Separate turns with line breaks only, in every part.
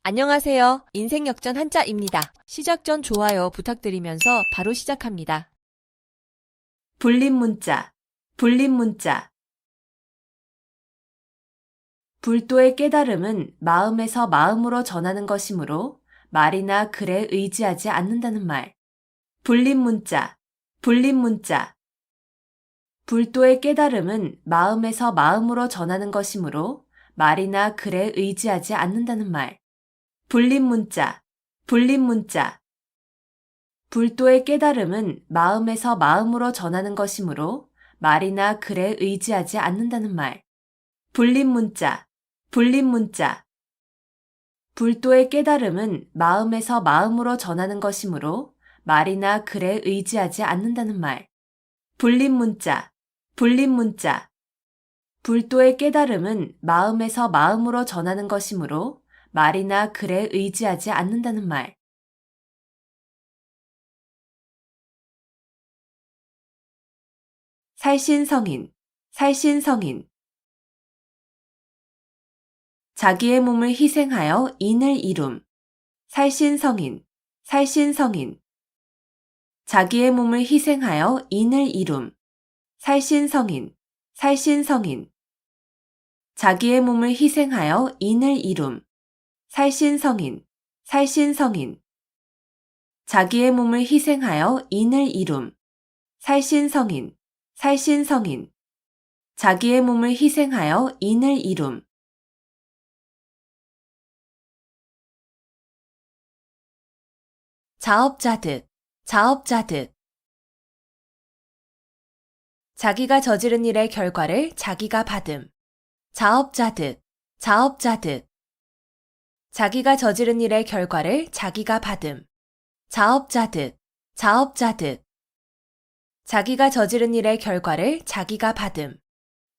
안녕하세요. 인생역전 한자입니다. 시작 전 좋아요 부탁드리면서 바로 시작합니다.
불림문자, 불림문자. 불도의 깨달음은 마음에서 마음으로 전하는 것이므로 말이나 글에 의지하지 않는다는 말. 불림문자, 불림문자. 불도의 깨달음은 마음에서 마음으로 전하는 것이므로 말이나 글에 의지하지 않는다는 말. 불림문자, 불림문자. 불도의 깨달음은 마음에서 마음으로 전하는 것이므로 말이나 글에 의지하지 않는다는 말. 불림문자, 불림문자. 불도의 깨달음은 마음에서 마음으로 전하는 것이므로 말이나 글에 의지하지 않는다는 말. 불림문자, 불림문자. 불도의 깨달음은 마음에서 마음으로 전하는 것이므로 말이나 글에 의지하지 않는다는 말. 살신성인, 살신성인. 자기의 몸을 희생하여 인을 이룸. 살신성인, 살신성인. 자기의 몸을 희생하여 인을 이룸. 살신성인, 살신성인. 자기의 몸을 희생하여 인을 이룸. 살신성인, 살신성인. 자기의 몸을 희생하여 인을 이룸. 살신성인, 살신성인. 자기의 몸을 희생하여 인을 이룸. 자업자득, 자업자득. 자기가 저지른 일의 결과를 자기가 받음. 자업자득, 자업자득. 자기가 저지른 일의 결과를 자기가 받음. 자업자득, 자업자득. 자기가 저지른 일의 결과를 자기가 받음.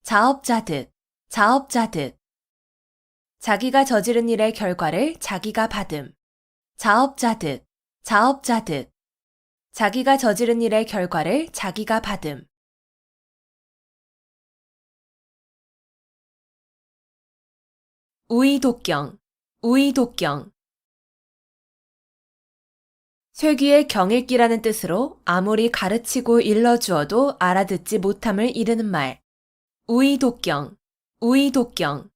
자업자득, 자업자득. 자기가 저지른 일의 결과를 자기가 받음. 자업자득, 자업자득. 자기가 저지른 일의 결과를 자기가 받음. 우의독경, 우의독경. 쇠귀의 경읽기라는 뜻으로 아무리 가르치고 일러주어도 알아듣지 못함을 이르는 말. 우의독경, 우의독경.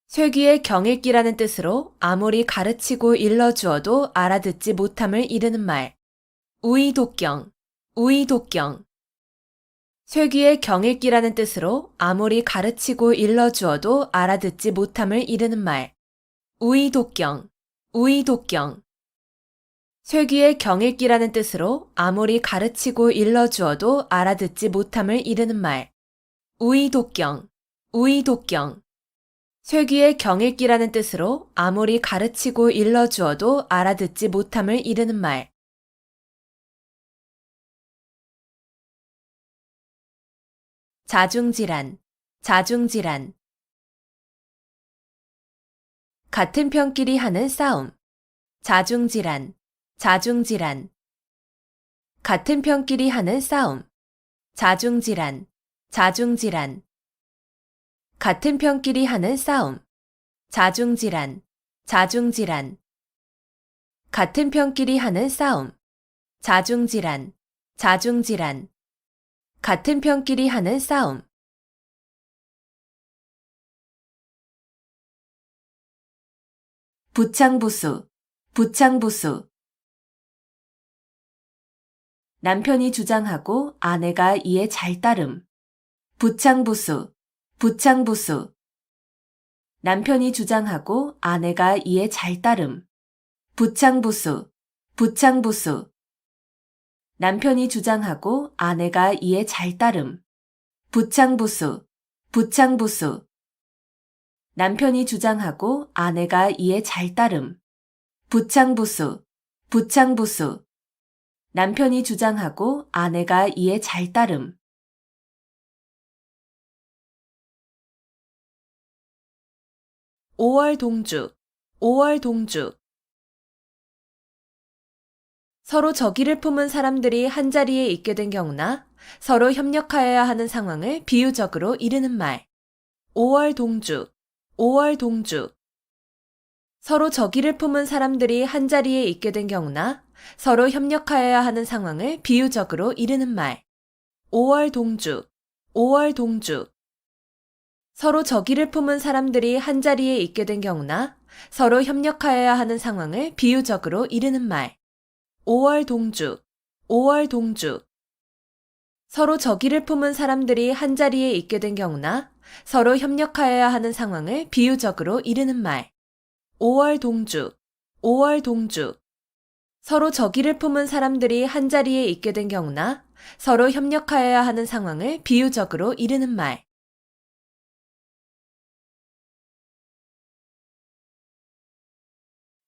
쇠귀의 경읽기라는 뜻으로 아무리 가르치고 일러주어도 알아듣지 못함을 이르는 말. 우의독경, 우의독경. 쇠귀의 경읽기라는 뜻으로 아무리 가르치고 일러주어도 알아듣지 못함을 이르는 말. 우의독경, 우의독경. 쇠귀의 경읽기라는 뜻으로 아무리 가르치고 일러주어도 알아듣지 못함을 이르는 말. 우의독경, 우의독경. 쇠귀의 경읽기라는 뜻으로 아무리 가르치고 일러주어도 알아듣지 못함을 이르는 말. 자중질환, 자중질환. 같은 편끼리 하는 싸움. 자중질환, 자중질환. 같은 편끼리 하는 싸움. 자중질환, 자중질환. 같은 편끼리 하는 싸움. 자중질환, 자중질환. 같은 편끼리 하는 싸움. 자중질환, 자중질환. 같은 편끼리 하는 싸움. 부창부수, 부창부수. 남편이 주장하고 아내가 이에 잘 따름. 부창부수, 부창부수. 남편이 주장하고 아내가 이에 잘 따름. 부창부수, 부창부수. 남편이 주장하고 아내가 이에 잘 따름. 부창부수, 부창부수. 남편이 주장하고 아내가 이에 잘 따름. 부창부수, 부창부수. 남편이 주장하고 아내가 이에 잘 따름. 오월동주, 오월동주. 서로 적의를 품은 사람들이 한자리에 있게 된 경우나 서로 협력하여야 하는 상황을 비유적으로 이르는 말. 오월동주, 오월동주. 서로 적의를 품은 사람들이 한자리에 있게 된 경우나 서로 협력하여야 하는 상황을 비유적으로 이르는 말. 5월 동주, 5월 동주. 서로 적의를 품은 사람들이 한자리에 있게 된 경우나 서로 협력하여야 하는 상황을 비유적으로 이르는 말. 5월 동주, 5월 동주. 서로 적의를 품은 사람들이 한자리에 있게 된 경우나 서로 협력하여야 하는 상황을 비유적으로 이르는 말. 5월 동주, 5월 동주. 서로 적의를 품은 사람들이 한자리에 있게 된 경우나 서로 협력하여야 하는 상황을 비유적으로 이르는 말.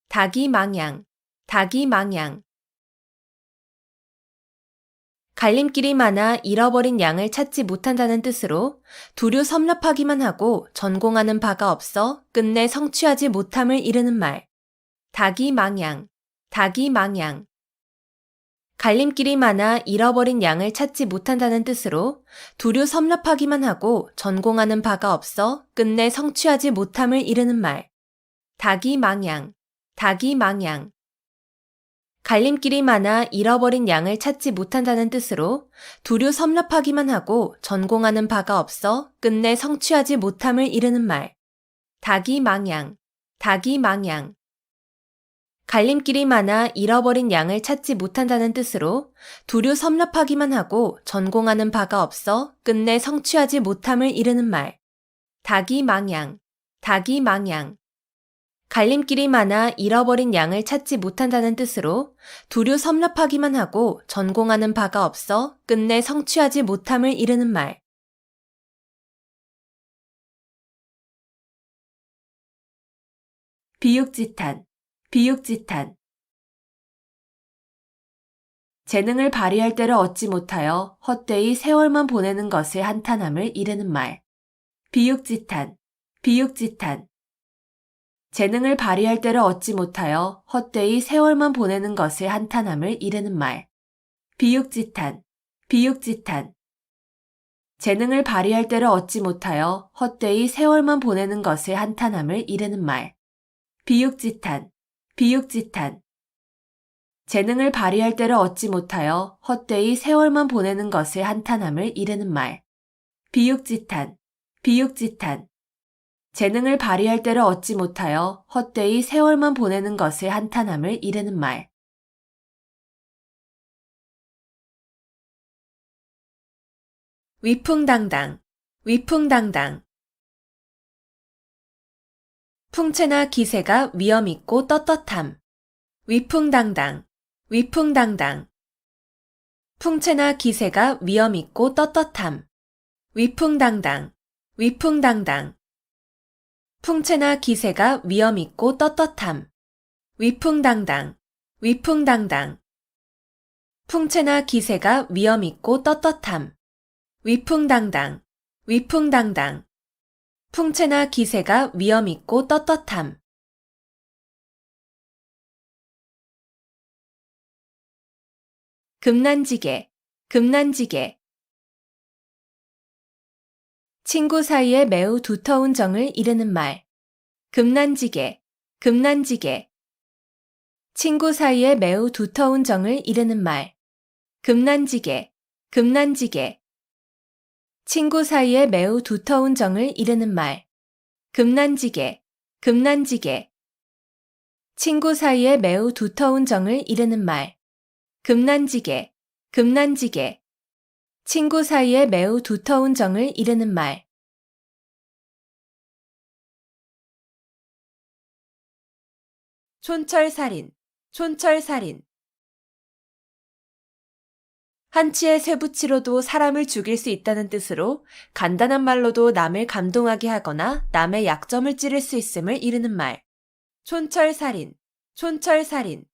닭이 망양, 닭이 망양. 갈림길이 많아 잃어버린 양을 찾지 못한다는 뜻으로 두류 섭렵하기만 하고 전공하는 바가 없어 끝내 성취하지 못함을 이르는 말. 닭이 망양, 닭이 망양. 갈림길이 많아 잃어버린 양을 찾지 못한다는 뜻으로 두류 섭렵하기만 하고 전공하는 바가 없어 끝내 성취하지 못함을 이르는 말. 닭이 망양, 닭이 망양. 갈림길이 많아 잃어버린 양을 찾지 못한다는 뜻으로 두류 섭렵하기만 하고 전공하는 바가 없어 끝내 성취하지 못함을 이르는 말. 닭이 망양, 닭이 망양. 갈림길이 많아 잃어버린 양을 찾지 못한다는 뜻으로 두류 섭렵하기만 하고 전공하는 바가 없어 끝내 성취하지 못함을 이르는 말. 닭이 망양, 닭이 망양. 갈림길이 많아 잃어버린 양을 찾지 못한다는 뜻으로 두류 섭렵하기만 하고 전공하는 바가 없어 끝내 성취하지 못함을 이르는 말. 비육지탄, 비육지탄. 재능을 발휘할 때를 얻지 못하여 헛되이 세월만 보내는 것을 한탄함을 이르는 말. 비육지탄, 비육지탄. 재능을 발휘할 때를 얻지 못하여 헛되이 세월만 보내는 것을 한탄함을 이르는 말. 비육지탄, 비육지탄. 재능을 발휘할 때를 얻지 못하여 헛되이 세월만 보내는 것을 한탄함을 이르는 말. 비육지탄, 비육지탄. 재능을 발휘할 때를 얻지 못하여 헛되이 세월만 보내는 것을 한탄함을 이르는 말. 비육지탄, 비육지탄. 재능을 발휘할 때를 얻지 못하여 헛되이 세월만 보내는 것을 한탄함을 이르는 말. 위풍당당, 위풍당당. 풍채나 기세가 위엄있고 떳떳함. 위풍당당, 위풍당당. 풍채나 기세가 위엄있고 떳떳함. 위풍당당, 위풍당당. 풍채나 기세가 위엄있고 떳떳함. 위풍당당, 위풍당당. 풍채나 기세가 위엄있고 떳떳함. 위풍당당, 위풍당당. 풍채나 기세가 위엄있고 떳떳함. 금난지게, 금난지게. 친구 사이에 매우 두터운 정을 이르는 말. 금난지게, 금난지게. 친구 사이에 매우 두터운 정을 이르는 말. 금난지게, 금난지게. 친구 사이에 매우 두터운 정을 이르는 말. 금난지게, 금난지게. 친구 사이에 매우 두터운 정을 이르는 말. 금난지게, 금난지게. 친구 사이에 매우 두터운 정을 이르는 말. 촌철살인, 촌철살인. 한치의 쇠붙이로도 사람을 죽일 수 있다는 뜻으로 간단한 말로도 남을 감동하게 하거나 남의 약점을 찌를 수 있음을 이르는 말. 촌철살인, 촌철살인.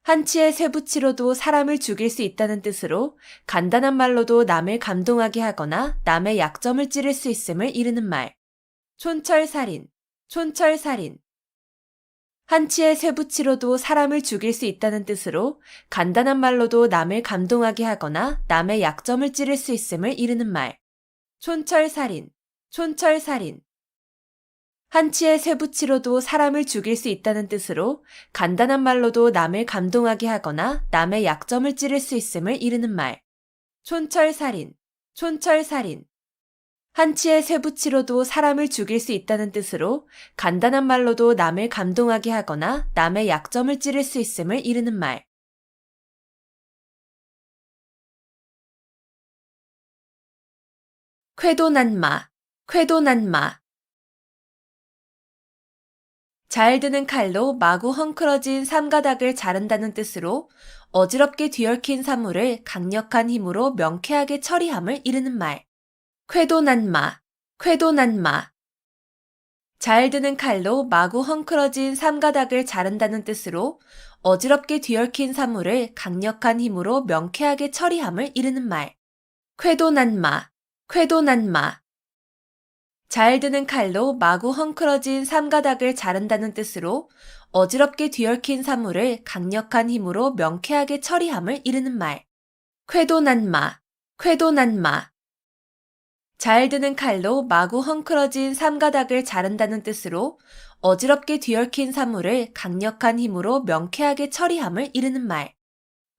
한치의 쇠붙이로도 사람을 죽일 수 있다는 뜻으로 간단한 말로도 남을 감동하게 하거나 남의 약점을 찌를 수 있음을 이르는 말. 촌철살인, 촌철살인. 한치의 쇠붙이로도 사람을 죽일 수 있다는 뜻으로 간단한 말로도 남을 감동하게 하거나 남의 약점을 찌를 수 있음을 이르는 말. 촌철살인, 촌철살인. 한치의 쇠붙이로도 사람을 죽일 수 있다는 뜻으로 간단한 말로도 남을 감동하게 하거나 남의 약점을 찌를 수 있음을 이르는 말. 촌철살인, 촌철살인. 한치의 쇠붙이로도 사람을 죽일 수 있다는 뜻으로 간단한 말로도 남을 감동하게 하거나 남의 약점을 찌를 수 있음을 이르는 말. 쾌도난마, 쾌도난마. 잘 드는 칼로 마구 헝클어진 삼가닥을 자른다는 뜻으로 어지럽게 뒤얽힌 사물을 강력한 힘으로 명쾌하게 처리함을 이르는 말. 쾌도난마, 쾌도난마. 잘 드는 칼로 마구 헝클어진 삼가닥을 자른다는 뜻으로 어지럽게 뒤얽힌 사물을 강력한 힘으로 명쾌하게 처리함을 이르는 말. 쾌도난마, 쾌도난마. 잘 드는 칼로 마구 헝클어진 삼가닥을 자른다는 뜻으로 어지럽게 뒤얽힌 사물을 강력한 힘으로 명쾌하게 처리함을 이르는 말. 쾌도난마, 쾌도난마. 잘 드는 칼로 마구 헝클어진 삼가닥을 자른다는 뜻으로 어지럽게 뒤얽힌 사물을 강력한 힘으로 명쾌하게 처리함을 이르는 말.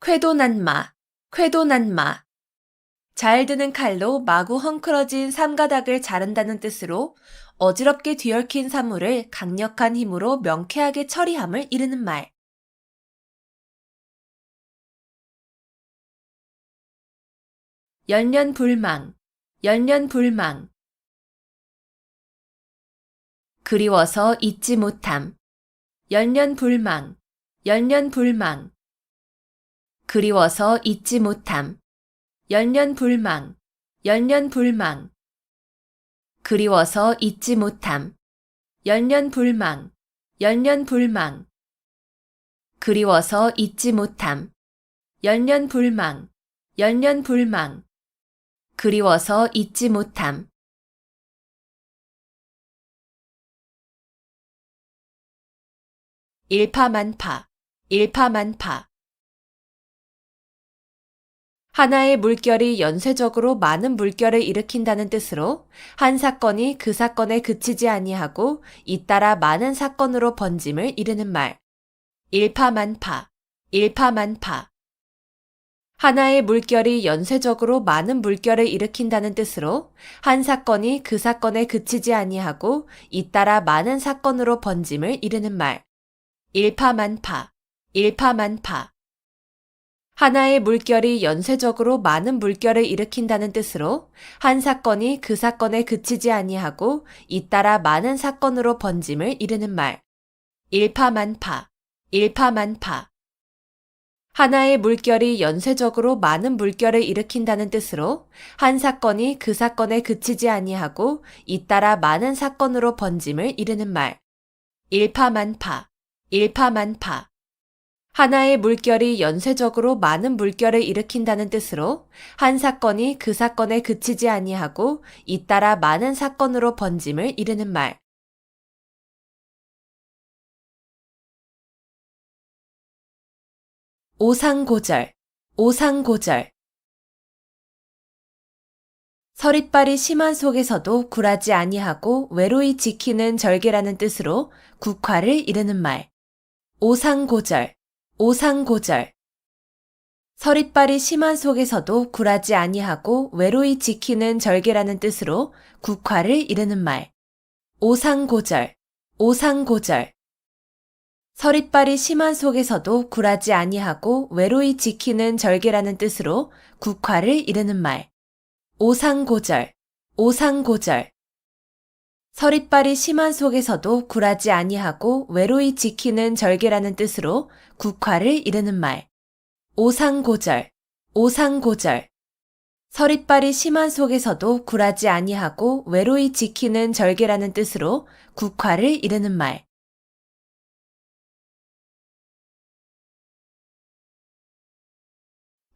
쾌도난마, 쾌도난마. 잘 드는 칼로 마구 헝클어진 삼가닥을 자른다는 뜻으로 어지럽게 뒤얽힌 사물을 강력한 힘으로 명쾌하게 처리함을 이르는 말. 연년불망, 연년불망. 그리워서 잊지 못함. 연년불망, 연년불망. 그리워서 잊지 못함. 연년불망, 연년불망. 그리워서 잊지 못함. 연년불망, 연년불망. 그리워서 잊지 못함. 연년불망, 연년불망. 그리워서 잊지 못함. 일파만파, 일파만파. 하나의 물결이 연쇄적으로 많은 물결을 일으킨다는 뜻으로 한 사건이 그 사건에 그치지 아니하고 잇따라 많은 사건으로 번짐을 이르는 말. 일파만파, 일파만파. 하나의 물결이 연쇄적으로 많은 물결을 일으킨다는 뜻으로 한 사건이 그 사건에 그치지 아니하고 잇따라 많은 사건으로 번짐을 이르는 말. 일파만파, 일파만파. 하나의 물결이 연쇄적으로 많은 물결을 일으킨다는 뜻으로 한 사건이 그 사건에 그치지 아니하고 잇따라 많은 사건으로 번짐을 이르는 말. 일파만파, 일파만파. 하나의 물결이 연쇄적으로 많은 물결을 일으킨다는 뜻으로 한 사건이 그 사건에 그치지 아니하고 잇따라 많은 사건으로 번짐을 이르는 말. 일파만파, 일파만파. 하나의 물결이 연쇄적으로 많은 물결을 일으킨다는 뜻으로 한 사건이 그 사건에 그치지 아니하고 잇따라 많은 사건으로 번짐을 이르는 말. 오상고절, 오상고절. 서릿발이 심한 속에서도 굴하지 아니하고 외로이 지키는 절개라는 뜻으로 국화를 이르는 말. 오상고절, 오상고절. 서릿발이 심한 속에서도 굴하지 아니하고 외로이 지키는 절개라는 뜻으로 국화를 이르는 말. 오상고절, 오상고절. 서릿발이 심한 속에서도 굴하지 아니하고 외로이 지키는 절개라는 뜻으로 국화를 이르는 말. 오상고절, 오상고절. 서릿발이 심한 속에서도 굴하지 아니하고 외로이 지키는 절개라는 뜻으로 국화를 이르는 말. 오상고절, 오상고절. 서릿발이 심한 속에서도 굴하지 아니하고 외로이 지키는 절개라는 뜻으로 국화를 이르는 말.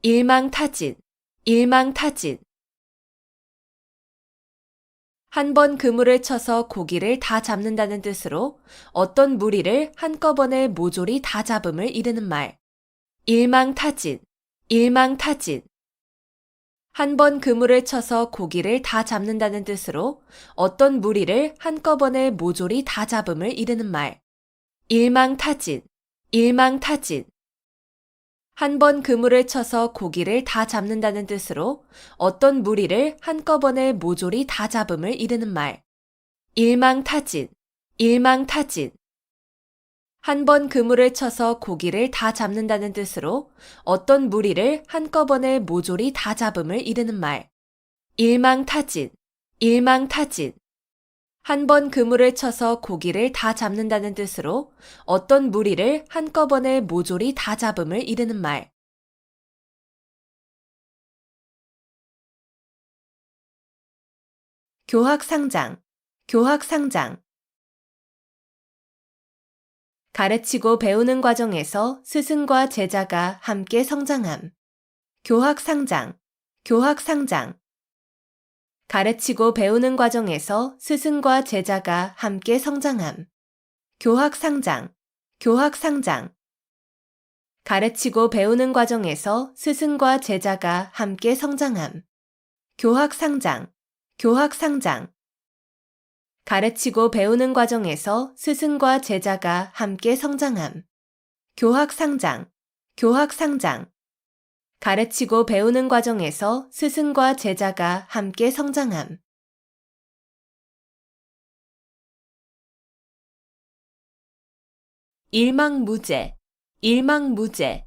일망타진, 일망타진. 한 번 그물을 쳐서 고기를 다 잡는다는 뜻으로 어떤 무리를 한꺼번에 모조리 다 잡음을 이르는 말. 일망타진, 일망타진. 한 번 그물을 쳐서 고기를 다 잡는다는 뜻으로 어떤 무리를 한꺼번에 모조리 다 잡음을 이르는 말. 일망타진, 일망타진. 한 번 그물을 쳐서 고기를 다 잡는다는 뜻으로 어떤 무리를 한꺼번에 모조리 다 잡음을 이르는 말. 일망타진, 일망타진. 한 번 그물을 쳐서 고기를 다 잡는다는 뜻으로 어떤 무리를 한꺼번에 모조리 다 잡음을 이르는 말. 일망타진, 일망타진. 한 번 그물을 쳐서 고기를 다 잡는다는 뜻으로 어떤 무리를 한꺼번에 모조리 다 잡음을 이르는 말. 교학상장, 교학상장. 가르치고 배우는 과정에서 스승과 제자가 함께 성장함. 교학상장, 교학상장. 가르치고 배우는 과정에서 스승과 제자가 함께 성장함. 교학상장, 교학상장. 가르치고 배우는 과정에서 스승과 제자가 함께 성장함. 교학상장, 교학상장. 가르치고 배우는 과정에서 스승과 제자가 함께 성장함. 교학상장, 교학상장. 가르치고 배우는 과정에서 스승과 제자가 함께 성장함. 일망무제, 일망무제.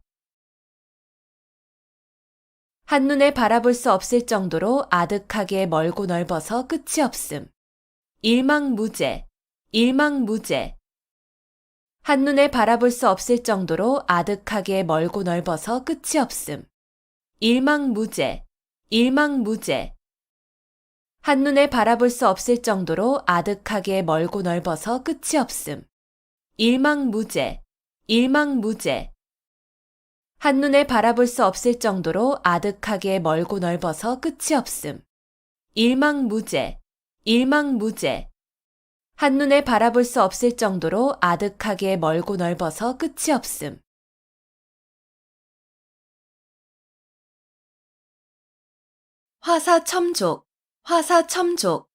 한눈에 바라볼 수 없을 정도로 아득하게 멀고 넓어서 끝이 없음. 일망무제, 일망무제. 한눈에 바라볼 수 없을 정도로 아득하게 멀고 넓어서 끝이 없음. 일망무제, 일망무제. 한눈에 바라볼 수 없을 정도로 아득하게 멀고 넓어서 끝이 없음. 일망무제, 일망무제. 한눈에 바라볼 수 없을 정도로 아득하게 멀고 넓어서 끝이 없음. 일망무제, 일망무제. 한눈에 바라볼 수 없을 정도로 아득하게 멀고 넓어서 끝이 없음. 화사첨족, 화사첨족.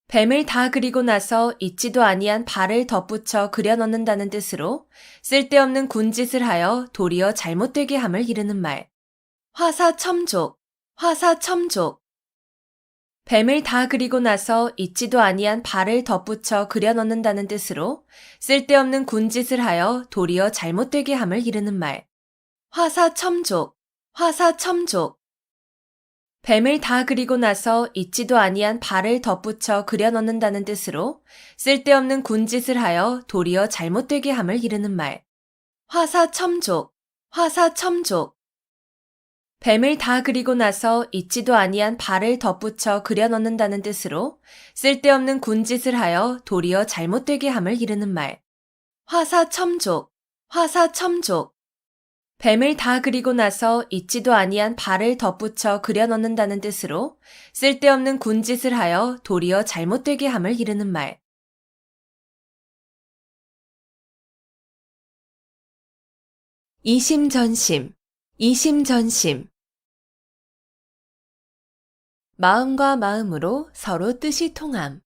뱀을 다 그리고 나서 있지도 아니한 발을 덧붙여 그려 넣는다는 뜻으로 쓸데없는 군짓을 하여 도리어 잘못되게 함을 이르는 말. 화사첨족, 화사첨족. 뱀을 다 그리고 나서 있지도 아니한 발을 덧붙여 그려 넣는다는 뜻으로 쓸데없는 군짓을 하여 도리어 잘못되게 함을 이르는 말. 화사첨족, 화사첨족. 뱀을 다 그리고 나서 있지도 아니한 발을 덧붙여 그려 넣는다는 뜻으로 쓸데없는 군짓을 하여 도리어 잘못되게 함을 이르는 말. 화사첨족, 화사첨족. 뱀을 다 그리고 나서 있지도 아니한 발을 덧붙여 그려 넣는다는 뜻으로 쓸데없는 군짓을 하여 도리어 잘못되게 함을 이르는 말. 화사첨족, 화사첨족. 뱀을 다 그리고 나서 있지도 아니한 발을 덧붙여 그려 넣는다는 뜻으로 쓸데없는 군짓을 하여 도리어 잘못되게 함을 이르는 말. 이심전심, 이심전심. 마음과 마음으로 서로 뜻이 통함.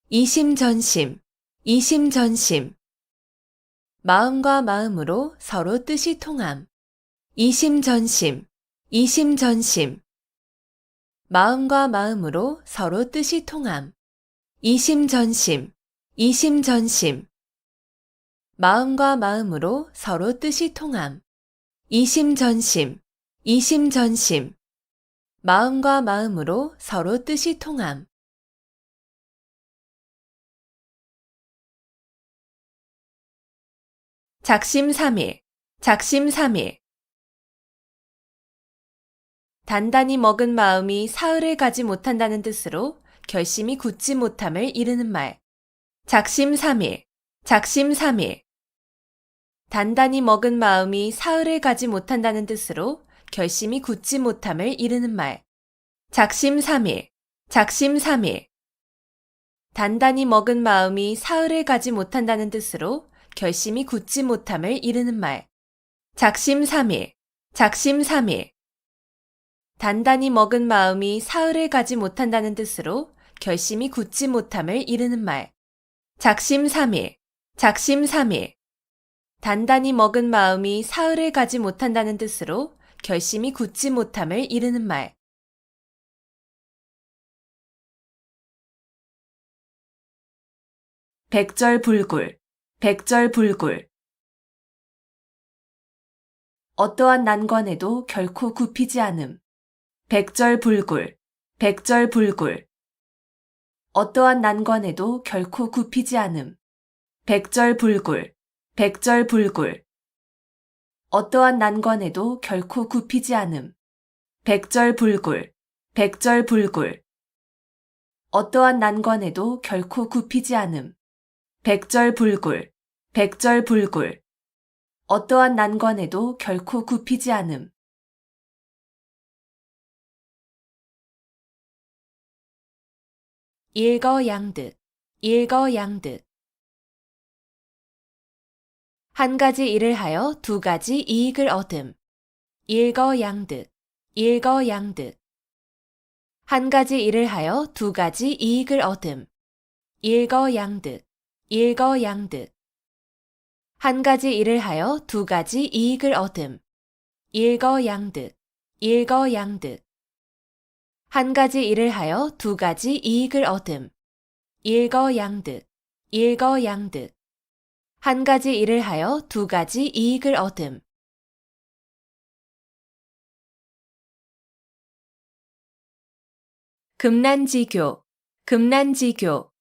이심전심, 이심전심. 마음과 마음으로 서로 뜻이 통함. 이심전심, 이심전심. 마음과 마음으로 서로 뜻이 통함. 이심전심, 이심전심. 마음과 마음으로 서로 뜻이 통함. 이심전심, 이심전심. 마음과 마음으로 서로 뜻이 통함. 작심삼일, 작심삼일. 단단히 먹은 마음이 사흘을 가지 못한다는 뜻으로 결심이 굳지 못함을 이르는 말. 작심삼일, 작심삼일. 단단히 먹은 마음이 사흘을 가지 못한다는 뜻으로 결심이 굳지 못함을 이르는 말. 작심삼일, 작심삼일. 단단히 먹은 마음이 사흘을 가지 못한다는 뜻으로 결심이 굳지 못함을 이르는 말. 작심삼일, 작심삼일. 단단히 먹은 마음이 사흘을 가지 못한다는 뜻으로 결심이 굳지 못함을 이르는 말. 작심삼일, 작심삼일. 단단히 먹은 마음이 사흘을 가지 못한다는 뜻으로 결심이 굳지 못함을 이르는 말. 백절불굴, 백절불굴. 어떠한 난관에도 결코 굽히지 않음. 백절불굴, 백절불굴. 어떠한 난관에도 결코 굽히지 않음. 백절불굴, 백절불굴. 어떠한 난관에도 결코 굽히지 않음. 백절불굴, 백절불굴. 어떠한 난관에도 결코 굽히지 않음. 백절불굴, 백절불굴. 어떠한 난관에도 결코 굽히지 않음. 일거양득, 일거양득. 한 가지 일을 하여 두 가지 이익을 얻음. 일거양득, 일거양득. 한 가지 일을 하여 두 가지 이익을 얻음. 일거양득, 일거양득. 한 가지 일을 하여 두 가지 이익을 얻음. 일거양득, 일거양득. 한 가지 일을 하여 두 가지 이익을 얻음. 일거양득, 일거양득. 한 가지 일을 하여 두 가지 이익을 얻음. 금난지교, 금난지교.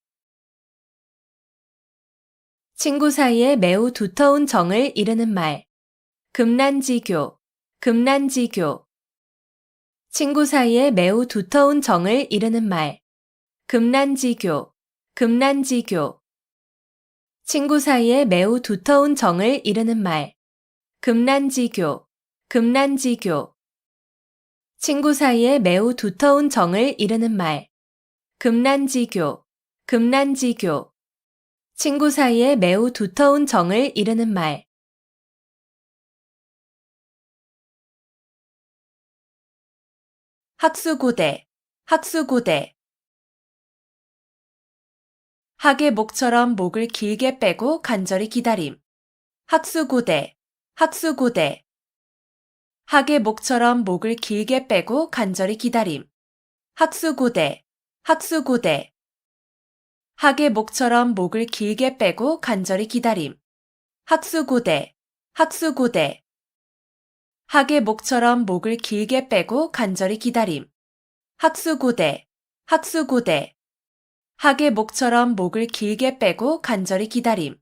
친구 사이에 매우 두터운 정을 이르는 말. 금난지교, 금난지교. 친구 사이에 매우 두터운 정을 이르는 말. 금난지교, 금난지교. 친구 사이에 매우 두터운 정을 이르는 말. 금난지교, 금난지교. 친구 사이에 매우 두터운 정을 이르는 말. 금난지교, 금난지교. 친구 사이에 매우 두터운 정을 이르는 말. 학수고대, 학수고대. 학의 목처럼 목을 길게 빼고 간절히 기다림. 학수고대, 학수고대. 학의 목처럼 목을 길게 빼고 간절히 기다림. 학수고대, 학수고대. 학의 목처럼 목을 길게 빼고 간절히 기다림. 학수고대, 학수고대. 학의 목처럼 목을 길게 빼고 간절히 기다림. 학수고대, 학수고대. 학의 목처럼 목을 길게 빼고 간절히 기다림.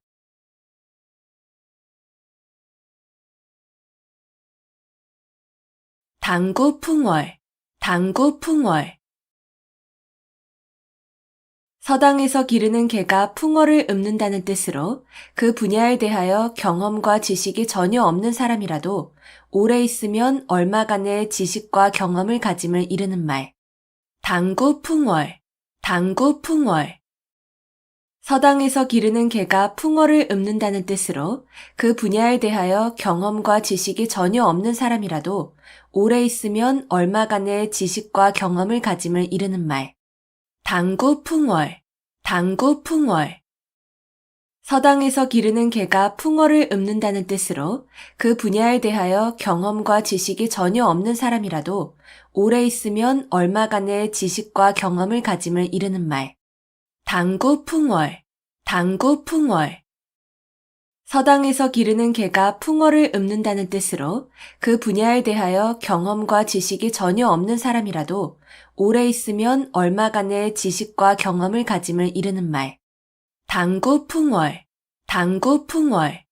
당구풍월, 당구풍월. 서당에서 기르는 개가 풍어를 읊는다는 뜻으로 그 분야에 대하여 경험과 지식이 전혀 없는 사람이라도 오래 있으면 얼마간의 지식과 경험을 가짐을 이르는 말. 당구풍월, 당구풍월. 서당에서 기르는 개가 풍어를 읊는다는 뜻으로 그 분야에 대하여 경험과 지식이 전혀 없는 사람이라도 오래 있으면 얼마간의 지식과 경험을 가짐을 이르는 말. 당구풍월, 당구풍월. 서당에서 기르는 개가 풍어를 읊는다는 뜻으로 그 분야에 대하여 경험과 지식이 전혀 없는 사람이라도 오래 있으면 얼마간의 지식과 경험을 가짐을 이르는 말. 당구풍월, 당구풍월. 서당에서 기르는 개가 풍어를 읊는다는 뜻으로 그 분야에 대하여 경험과 지식이 전혀 없는 사람이라도 오래 있으면 얼마간의 지식과 경험을 가짐을 이르는 말. 당구풍월, 당구풍월.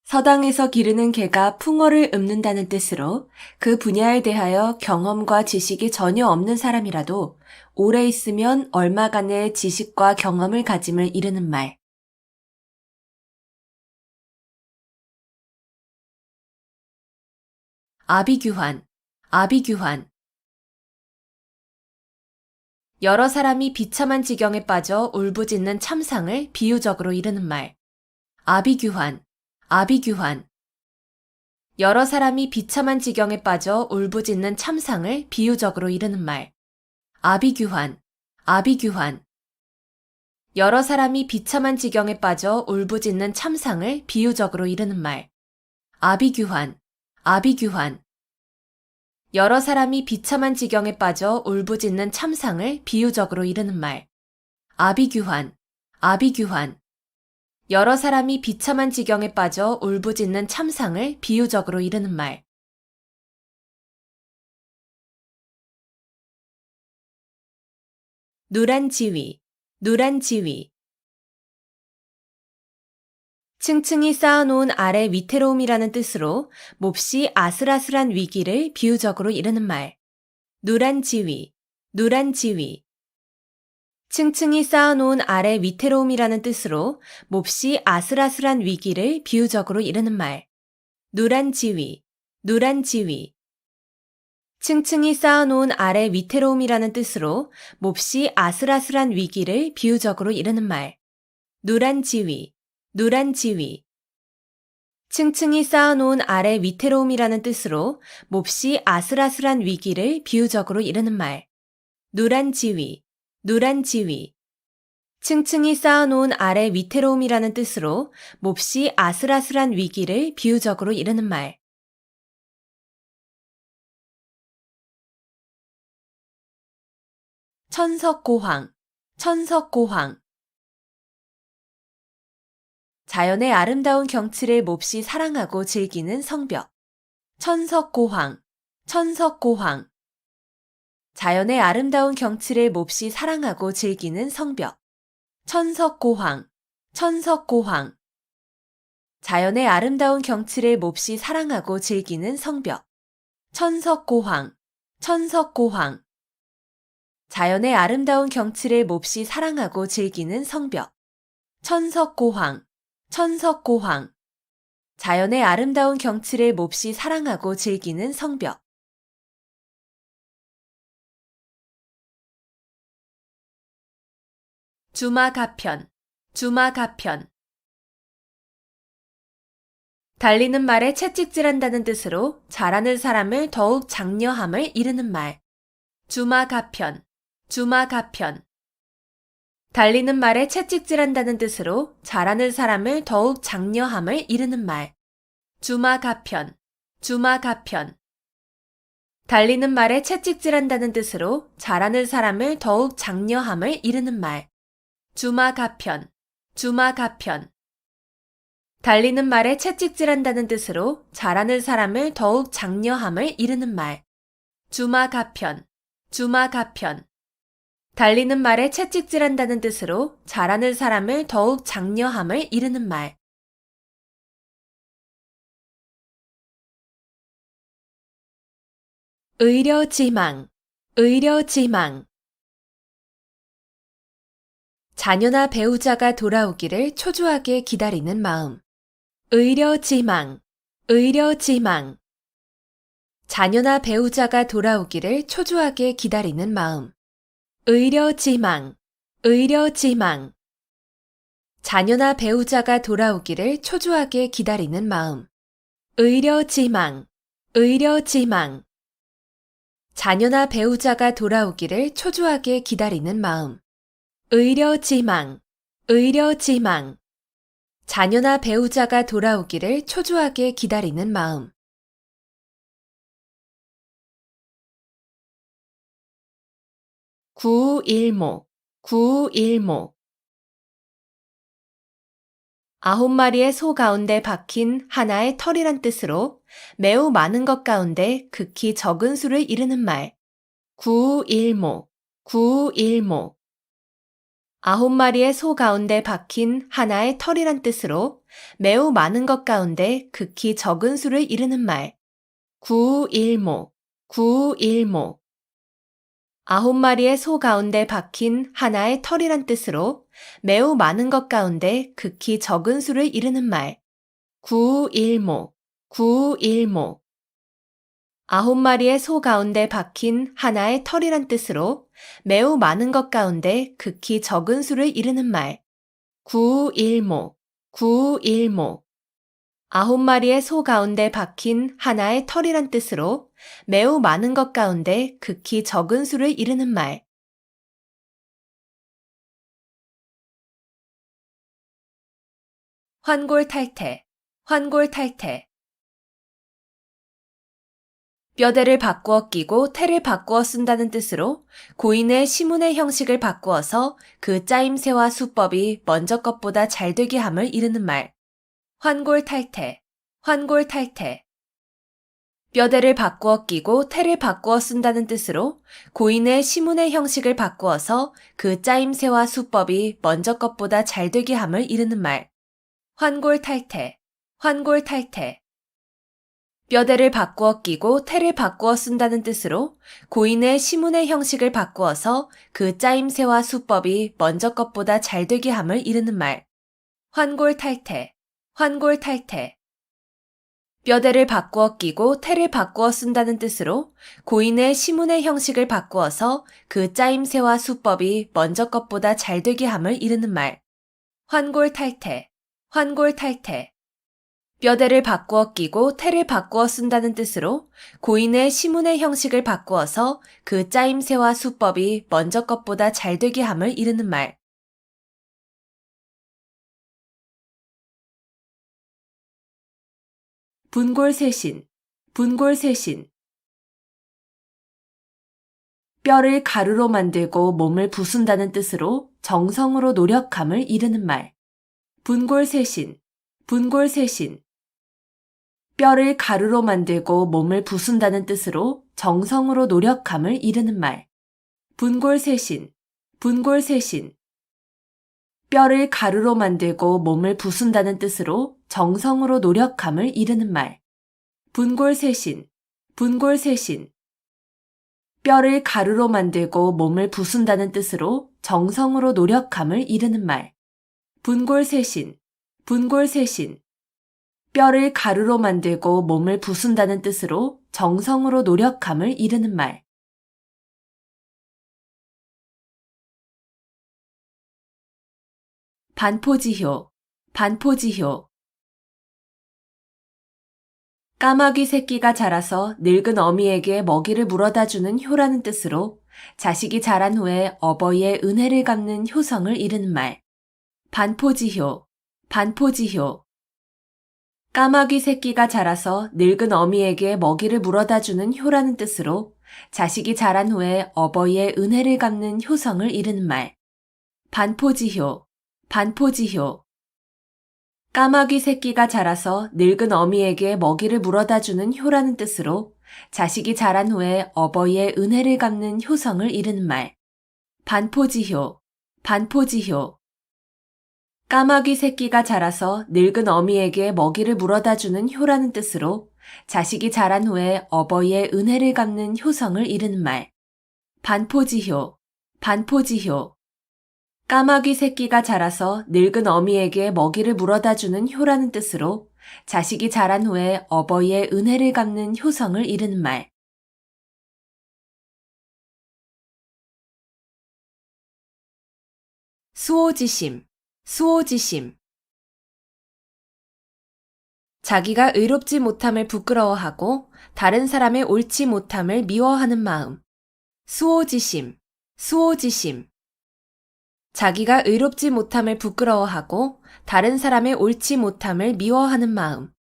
서당에서 기르는 개가 풍어를 읊는다는 뜻으로 그 분야에 대하여 경험과 지식이 전혀 없는 사람이라도 오래 있으면 얼마간의 지식과 경험을 가짐을 이르는 말. 아비규환, 아비규환. 여러 사람이 비참한 지경에 빠져 울부짖는 참상을 비유적으로 이르는 말. 아비규환, 아비규환. 여러 사람이 비참한 지경에 빠져 울부짖는 참상을 비유적으로 이르는 말. 아비규환, 아비규환. 여러 사람이 비참한 지경에 빠져 울부짖는 참상을 비유적으로 이르는 말. 아비규환, 아비규환. 여러 사람이 비참한 지경에 빠져 울부짖는 참상을 비유적으로 이르는 말. 아비규환, 아비규환. 여러 사람이 비참한 지경에 빠져 울부짖는 참상을 비유적으로 이르는 말. 누란 지위, 누란 지위. 층층이 쌓아놓은 아래 위태로움이라는 뜻으로 몹시 아슬아슬한 위기를 비유적으로 이르는 말. 누란 지위, 누란 지위. 층층이 쌓아놓은 아래 위태로움이라는 뜻으로 몹시 아슬아슬한 위기를 비유적으로 이르는 말. 누란 지위, 누란 지위. 층층이 쌓아놓은 아래 위태로움이라는 뜻으로 몹시 아슬아슬한 위기를 비유적으로 이르는 말. 누란 지위, 누란 지위. 층층이 쌓아놓은 아래 위태로움이라는 뜻으로 몹시 아슬아슬한 위기를 비유적으로 이르는 말. 누란 지위, 누란 지위. 층층이 쌓아놓은 아래 위태로움이라는 뜻으로 몹시 아슬아슬한 위기를 비유적으로 이르는 말. 천석고황, 천석고황. 자연의 아름다운 경치를 몹시 사랑하고 즐기는 성벽. 천석고황, 천석고황. 자연의 아름다운 경치를 몹시 사랑하고 즐기는 성벽. 천석고황, 천석고황. 자연의 아름다운 경치를 몹시 사랑하고 즐기는 성벽. 천석고황, 천석고황. 자연의 아름다운 경치를 몹시 사랑하고 즐기는 성벽. 천석고황, 천석고황. 자연의 아름다운 경치를 몹시 사랑하고 즐기는 성벽. 주마가편, 주마가편. 달리는 말에 채찍질한다는 뜻으로 잘하는 사람을 더욱 장려함을 이르는 말. 주마가편, 주마가편. 달리는 말에 채찍질한다는 뜻으로 잘하는 사람을 더욱 장려함을 이르는 말. 주마가편, 주마가편. 달리는 말에 채찍질한다는 뜻으로 잘하는 사람을 더욱 장려함을 이르는 말. 주마가편, 주마가편. 달리는 말에 채찍질한다는 뜻으로 잘하는 사람을 더욱 장려함을 이르는 말. 주마가편, 주마가편. 달리는 말에 채찍질한다는 뜻으로 잘하는 사람을 더욱 장려함을 이르는 말. 의려지망, 의려지망. 자녀나 배우자가 돌아오기를 초조하게 기다리는 마음. 의려지망, 의려지망. 자녀나 배우자가 돌아오기를 초조하게 기다리는 마음. 의려지망, 의려지망. 자녀나 배우자가 돌아오기를 초조하게 기다리는 마음. 의려지망, 의려지망. 자녀나 배우자가 돌아오기를 초조하게 기다리는 마음. 의려지망, 의려지망. 자녀나 배우자가 돌아오기를 초조하게 기다리는 마음. 구일목, 구일목. 9마리의 소 가운데 박힌 하나의 털이란 뜻으로 매우 많은 것 가운데 극히 적은 수를 이르는 말. 구일목, 구일목. 9마리의 소 가운데 박힌 하나의 털이란 뜻으로 매우 많은 것 가운데 극히 적은 수를 이르는 말. 구일목, 구일목. 9마리의 소 가운데 박힌 하나의 털이란 뜻으로 매우 많은 것 가운데 극히 적은 수를 이르는 말. 구일목, 구일목. 9마리의 소 가운데 박힌 하나의 털이란 뜻으로 매우 많은 것 가운데 극히 적은 수를 이르는 말. 구일목, 구일목. 9마리의 소 가운데 박힌 하나의 털이란 뜻으로 매우 많은 것 가운데 극히 적은 수를 이르는 말. 환골탈태, 환골탈태. 뼈대를 바꾸어 끼고 태를 바꾸어 쓴다는 뜻으로 고인의 시문의 형식을 바꾸어서 그 짜임새와 수법이 먼저 것보다 잘 되게 함을 이르는 말. 환골탈태, 환골탈태. 뼈대를 바꾸어 끼고 태를 바꾸어 쓴다는 뜻으로 고인의 시문의 형식을 바꾸어서 그 짜임새와 수법이 먼저 것보다 잘 되게 함을 이르는 말. 환골탈태, 환골탈태. 뼈대를 바꾸어 끼고 태를 바꾸어 쓴다는 뜻으로 고인의 시문의 형식을 바꾸어서 그 짜임새와 수법이 먼저 것보다 잘 되게 함을 이르는 말. 환골탈태, 환골탈태. 뼈대를 바꾸어 끼고 태를 바꾸어 쓴다는 뜻으로 고인의 시문의 형식을 바꾸어서 그 짜임새와 수법이 먼저 것보다 잘 되게 함을 이르는 말. 환골탈태, 환골탈태. 뼈대를 바꾸어 끼고 태를 바꾸어 쓴다는 뜻으로 고인의 시문의 형식을 바꾸어서 그 짜임새와 수법이 먼저 것보다 잘 되게 함을 이르는 말. 분골쇄신, 분골쇄신. 뼈를 가루로 만들고 몸을 부순다는 뜻으로 정성으로 노력함을 이르는 말. 분골쇄신, 분골쇄신. 뼈를 가루로 만들고 몸을 부순다는 뜻으로 정성으로 노력함을 이르는 말. 분골쇄신, 분골쇄신. 뼈를 가루로 만들고 몸을 부순다는 뜻으로 정성으로 노력함을 이르는 말. 분골쇄신, 분골쇄신. 뼈를 가루로 만들고 몸을 부순다는 뜻으로 정성으로 노력함을 이르는 말. 분골쇄신, 분골쇄신. 뼈를 가루로 만들고 몸을 부순다는 뜻으로 정성으로 노력함을 이르는 말. 반포지효, 반포지효. 까마귀 새끼가 자라서 늙은 어미에게 먹이를 물어다 주는 효라는 뜻으로 자식이 자란 후에 어버이의 은혜를 갚는 효성을 이르는 말. 반포지효, 반포지효. 까마귀 새끼가 자라서 늙은 어미에게 먹이를 물어다 주는 효라는 뜻으로 자식이 자란 후에 어버이의 은혜를 갚는 효성을 이르는 말. 반포지효, 반포지효. 까마귀 새끼가 자라서 늙은 어미에게 먹이를 물어다 주는 효라는 뜻으로 자식이 자란 후에 어버이의 은혜를 갚는 효성을 이르는 말. 반포지효, 반포지효. 까마귀 새끼가 자라서 늙은 어미에게 먹이를 물어다 주는 효라는 뜻으로 자식이 자란 후에 어버이의 은혜를 갚는 효성을 이르는 말. 반포지효, 반포지효. 까마귀 새끼가 자라서 늙은 어미에게 먹이를 물어다 주는 효라는 뜻으로 자식이 자란 후에 어버이의 은혜를 갚는 효성을 이르는 말. 수오지심, 수오지심. 자기가 의롭지 못함을 부끄러워하고 다른 사람의 옳지 못함을 미워하는 마음. 수오지심, 수오지심. 자기가 의롭지 못함을 부끄러워하고 다른 사람의 옳지 못함을 미워하는 마음.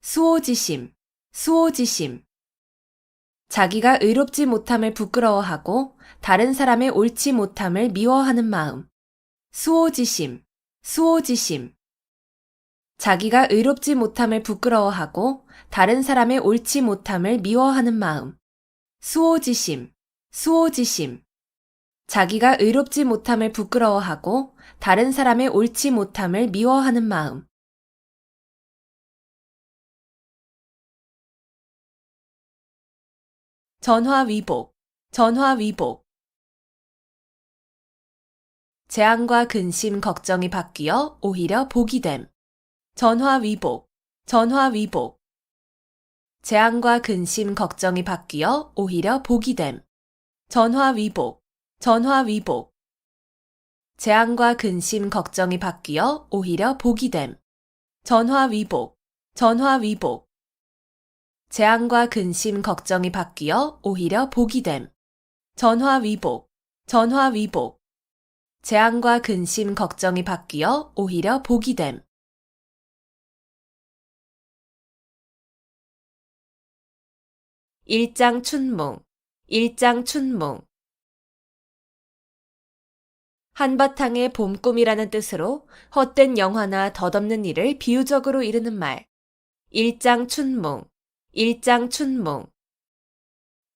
수오지심, 수오지심. 자기가 의롭지 못함을 부끄러워하고 다른 사람의 옳지 못함을 미워하는 마음. 수오지심, 수오지심. 자기가 의롭지 못함을 부끄러워하고 다른 사람의 옳지 못함을 미워하는 마음. 수오지심, 수오지심. 자기가 의롭지 못함을 부끄러워하고 다른 사람의 옳지 못함을 미워하는 마음. 전화위복, 전화위복. 재앙과 근심, 걱정이 바뀌어 오히려 복이 됨. 전화위복, 전화위복. 재앙과 근심, 걱정이 바뀌어 오히려 복이 됨. 전화위복, 전화위복. 재앙과 근심, 걱정이 바뀌어 오히려 복이 됨. 전화위복, 전화위복. 재앙과 근심, 걱정이 바뀌어 오히려 복이 됨. 전화위복. 전화위복. 재앙과 근심, 걱정이 바뀌어 오히려 복이 됨. 일장춘몽. 일장춘몽. 한바탕의 봄꿈이라는 뜻으로 헛된 영화나 덧없는 일을 비유적으로 이르는 말. 일장춘몽. 일장춘몽.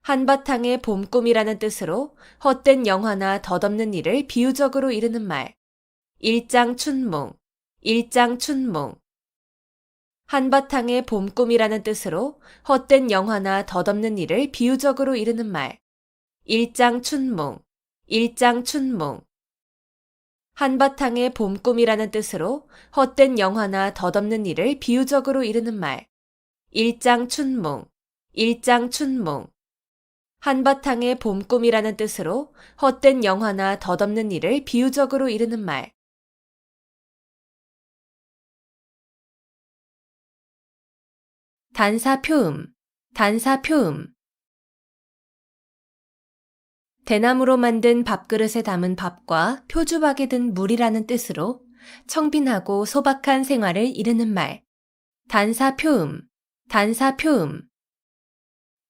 한바탕의 봄꿈이라는 뜻으로 헛된 영화나 덧없는 일을 비유적으로 이르는 말. 일장춘몽. 일장춘몽. 한바탕의 봄꿈이라는 뜻으로 헛된 영화나 덧없는 일을 비유적으로 이르는 말. 일장춘몽. 일장춘몽. 한바탕의 봄꿈이라는 뜻으로 헛된 영화나 덧없는 일을 비유적으로 이르는 말. 일장춘몽. 일장춘몽. 한바탕의 봄꿈이라는 뜻으로 헛된 영화나 덧없는 일을 비유적으로 이르는 말. 단사표음. 단사표음. 대나무로 만든 밥그릇에 담은 밥과 표주박에 든 물이라는 뜻으로 청빈하고 소박한 생활을 이르는 말. 단사표음. 단사표음.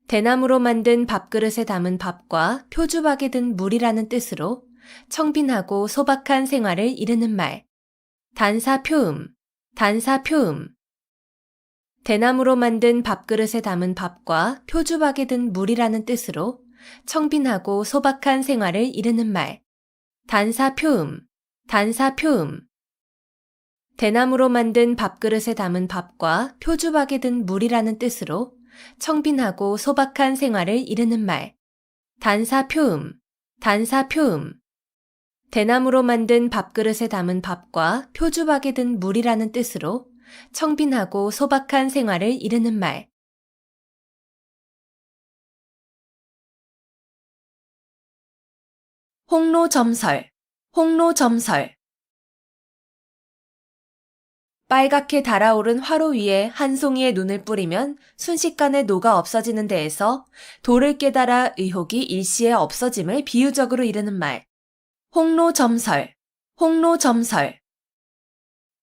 대나무로 만든 밥그릇에 담은 밥과 표주박에 든 물이라는 뜻으로 청빈하고 소박한 생활을 이르는 말. 단사표음. 단사표음. 대나무로 만든 밥그릇에 담은 밥과 표주박에 든 물이라는 뜻으로 청빈하고 소박한 생활을 이르는 말. 단사표음. 단사표음. 대나무로 만든 밥그릇에 담은 밥과 표주박에 든 물이라는 뜻으로 청빈하고 소박한 생활을 이르는 말. 단사표음. 단사표음. 대나무로 만든 밥그릇에 담은 밥과 표주박에 든 물이라는 뜻으로 청빈하고 소박한 생활을 이르는 말. 홍로점설. 홍로점설. 빨갛게 달아오른 화로 위에 한 송이의 눈을 뿌리면 순식간에 녹아 없어지는 데에서 도를 깨달아 의혹이 일시에 없어짐을 비유적으로 이르는 말. 홍로점설. 홍로점설.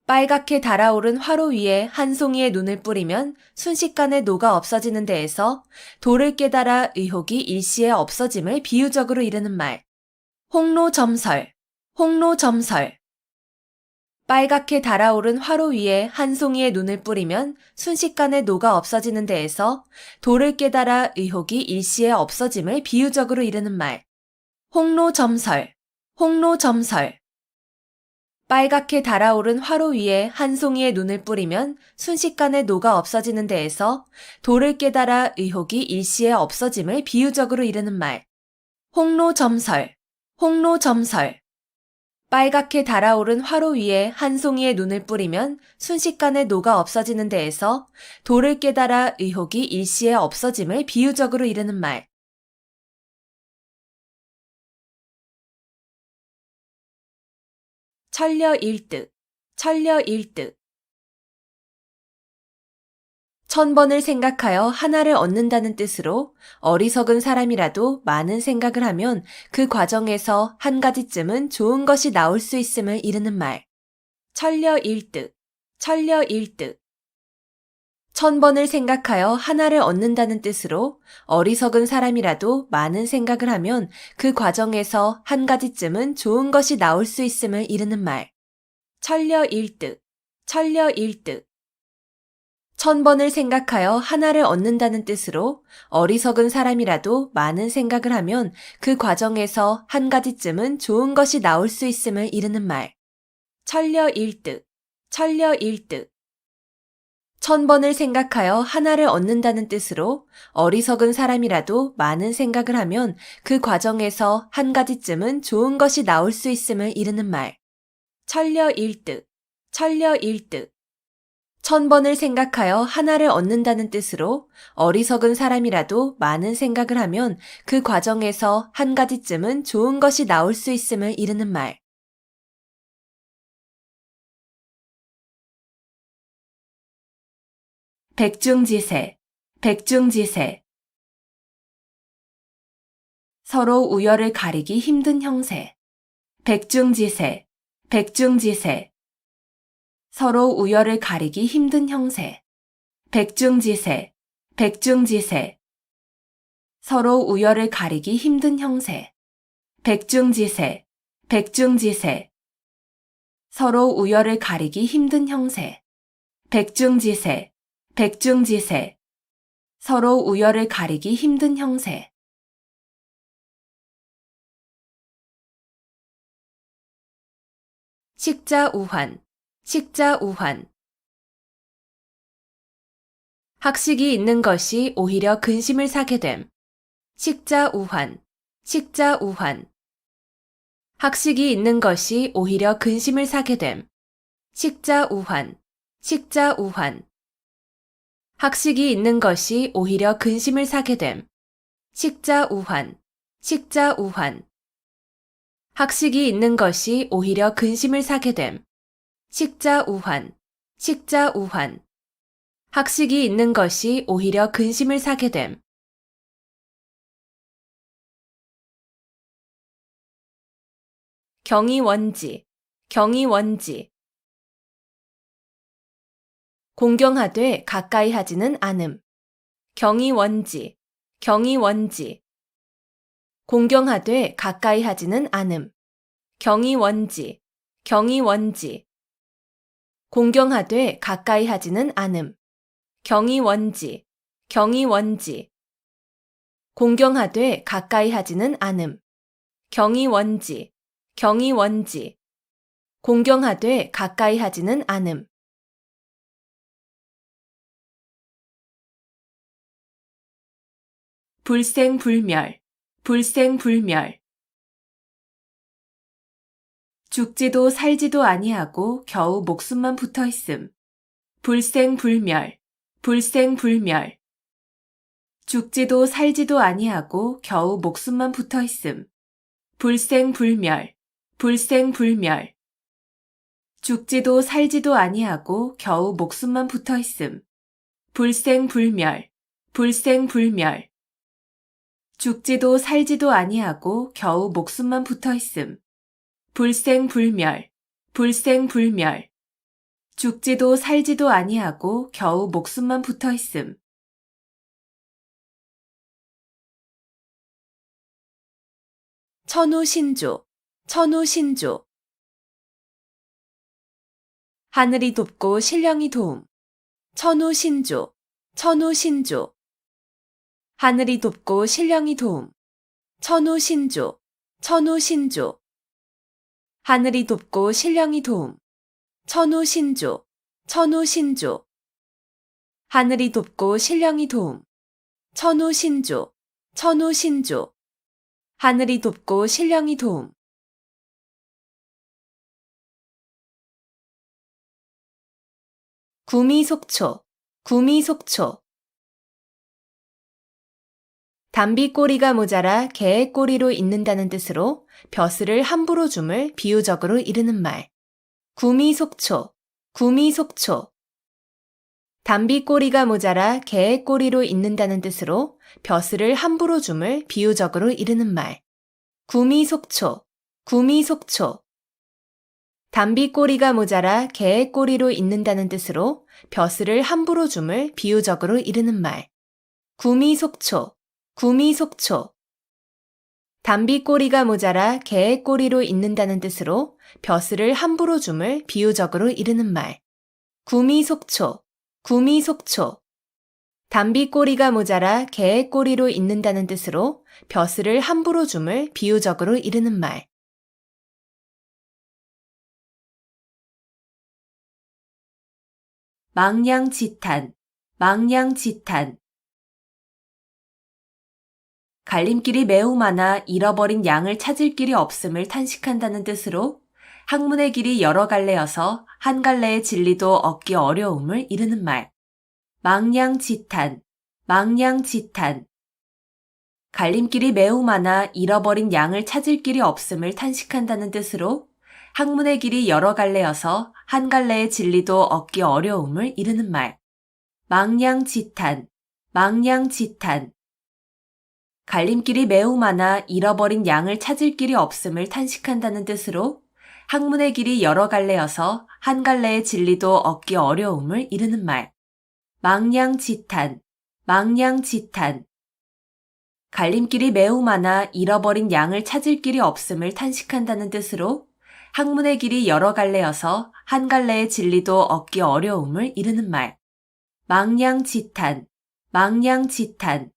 빨갛게 달아오른 화로 위에 한 송이의 눈을 뿌리면 순식간에 녹아 없어지는 데에서 도를 깨달아 의혹이 일시에 없어짐을 비유적으로 이르는 말. 홍로점설. 홍로점설. 빨갛게 달아오른 화로 위에 한 송이의 눈을 뿌리면 순식간에 녹아 없어지는 데에서 도를 깨달아 의혹이 일시에 없어짐을 비유적으로 이르는 말. 홍로점설. 홍로점설. 빨갛게 달아오른 화로 위에 한 송이의 눈을 뿌리면 순식간에 녹아 없어지는 데에서 도를 깨달아 의혹이 일시에 없어짐을 비유적으로 이르는 말. 홍로점설. 홍로점설. 빨갛게 달아오른 화로 위에 한 송이의 눈을 뿌리면 순식간에 녹아 없어지는 데에서 도를 깨달아 의혹이 일시에 없어짐을 비유적으로 이르는 말. 천려일득. 천려일득. 1000번을 생각하여 하나를 얻는다는 뜻으로 어리석은 사람이라도 많은 생각을 하면 그 과정에서 한 가지쯤은 좋은 것이 나올 수 있음을 이르는 말. 천려일득. 천려일득. 1000번을 생각하여 하나를 얻는다는 뜻으로 어리석은 사람이라도 많은 생각을 하면 그 과정에서 한 가지쯤은 좋은 것이 나올 수 있음을 이르는 말. 천려일득. 천려일득. 1000번을 생각하여 하나를 얻는다는 뜻으로 어리석은 사람이라도 많은 생각을 하면 그 과정에서 한 가지쯤은 좋은 것이 나올 수 있음을 이르는 말. 천려일득. 천려일득. 1000번을 생각하여 하나를 얻는다는 뜻으로 어리석은 사람이라도 많은 생각을 하면 그 과정에서 한 가지쯤은 좋은 것이 나올 수 있음을 이르는 말. 천려일득. 천려일득. 1000번을 생각하여 하나를 얻는다는 뜻으로 어리석은 사람이라도 많은 생각을 하면 그 과정에서 한 가지쯤은 좋은 것이 나올 수 있음을 이르는 말. 백중지세, 백중지세. 서로 우열을 가리기 힘든 형세. 백중지세, 백중지세. 서로 우열을 가리기 힘든 형세. 백중지세, 백중지세. 서로 우열을 가리기 힘든 형세. 백중지세, 백중지세. 서로 우열을 가리기 힘든 형세. 백중지세, 백중지세. 서로 우열을 가리기 힘든 형세. 식자우환, 식자우환. 학식이 있는 것이 오히려 근심을 사게 됨. 식자우환, 식자우환. 학식이 있는 것이 오히려 근심을 사게 됨. 식자우환, 식자우환. 학식이 있는 것이 오히려 근심을 사게 됨. 식자우환, 식자우환. 학식이 있는 것이 오히려 근심을 사게 됨. 식자우환, 식자우환. 학식이 있는 것이 오히려 근심을 사게 됨. 경이원지, 경이원지. 공경하되 가까이 하지는 않음. 경이원지, 경이원지. 공경하되 가까이 하지는 않음. 경이원지, 경이원지. 공경하되 가까이 하지는 않음. 경이원지, 경이원지. 공경하되 가까이 하지는 않음. 경이원지, 경이원지. 공경하되 가까이 하지는 않음. 불생불멸, 불생불멸. 죽지도 살지도 아니하고 겨우 목숨만 붙어 있음. 불생불멸, 불생불멸. 죽지도 살지도 아니하고 겨우 목숨만 붙어 있음. 불생불멸, 불생불멸. 죽지도 살지도 아니하고 겨우 목숨만 붙어 있음. 불생불멸, 불생불멸. 죽지도 살지도 아니하고 겨우 목숨만 붙어 있음. 불생불멸, 불생불멸. 죽지도 살지도 아니하고 겨우 목숨만 붙어 있음. 천우신조, 천우신조. 하늘이 돕고 신령이 도움. 천우신조, 천우신조. 하늘이 돕고 신령이 도움. 천우신조, 천우신조. 하늘이 돕고 신령이 도움. 천우신조, 천우신조. 하늘이 돕고 신령이 도움. 천우신조, 천우신조. 하늘이 돕고 신령이 도움. 구미속초, 구미속초. 담비 꼬리가 모자라 개의 꼬리로 있는다는 뜻으로 벼슬을 함부로 줌을 비유적으로 이르는 말. 구미속초, 구미속초. 담비 꼬리가 모자라 개의 꼬리로 있는다는 뜻으로 벼슬을 함부로 줌을 비유적으로 이르는 말. 구미속초, 구미속초. 담비 꼬리가 모자라 개의 꼬리로 있는다는 뜻으로 벼슬을 함부로 줌을 비유적으로 이르는 말. 구미속초, 구미속초. 담비 꼬리가 모자라 개의 꼬리로 있는다는 뜻으로 벼슬을 함부로 줌을 비유적으로 이르는 말. 구미속초, 구미속초. 담비 꼬리가 모자라 개의 꼬리로 있는다는 뜻으로 벼슬을 함부로 줌을 비유적으로 이르는 말. 망냥지탄, 망냥지탄. 갈림길이 매우 많아 잃어버린 양을 찾을 길이 없음을 탄식한다는 뜻으로 학문의 길이 여러 갈래여서 한 갈래의 진리도 얻기 어려움을 이르는 말. 망냥지탄, 망냥지탄. 갈림길이 매우 많아 잃어버린 양을 찾을 길이 없음을 탄식한다는 뜻으로 학문의 길이 여러 갈래여서 한 갈래의 진리도 얻기 어려움을 이르는 말. 망냥지탄, 망냥지탄. 갈림길이 매우 많아 잃어버린 양을 찾을 길이 없음을 탄식한다는 뜻으로 학문의 길이 여러 갈래여서 한 갈래의 진리도 얻기 어려움을 이르는 말. 망냥지탄, 망냥지탄. 갈림길이 매우 많아 잃어버린 양을 찾을 길이 없음을 탄식한다는 뜻으로 학문의 길이 여러 갈래여서 한 갈래의 진리도 얻기 어려움을 이르는 말. 망냥지탄, 망냥지탄.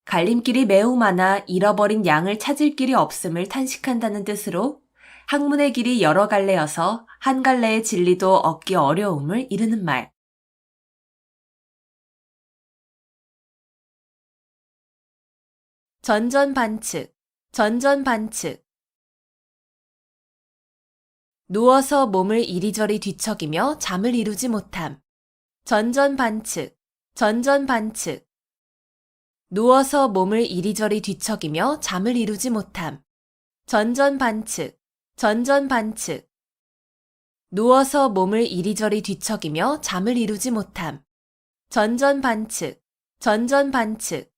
갈림길이 매우 많아 잃어버린 양을 찾을 길이 없음을 탄식한다는 뜻으로 학문의 길이 여러 갈래여서 한 갈래의 진리도 얻기 어려움을 이르는 말. 전전반측, 전전반측. 누워서 몸을 이리저리 뒤척이며 잠을 이루지 못함. 전전반측, 전전반측. 누워서 몸을 이리저리 뒤척이며 잠을 이루지 못함. 전전반측, 전전반측. 누워서 몸을 이리저리 뒤척이며 잠을 이루지 못함. 전전반측, 전전반측.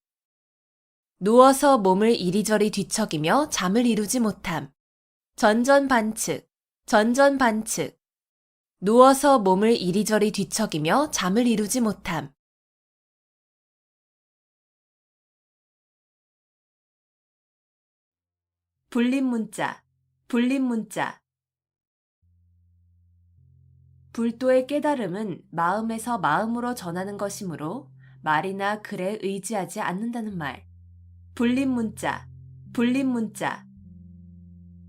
누워서 몸을 이리저리 뒤척이며 잠을 이루지 못함. 전전반측, 전전반측. 누워서 몸을 이리저리 뒤척이며 잠을 이루지 못함. 불림문자, 불림문자. 불도의 깨달음은 마음에서 마음으로 전하는 것이므로 말이나 글에 의지하지 않는다는 말. 불림문자, 불림문자.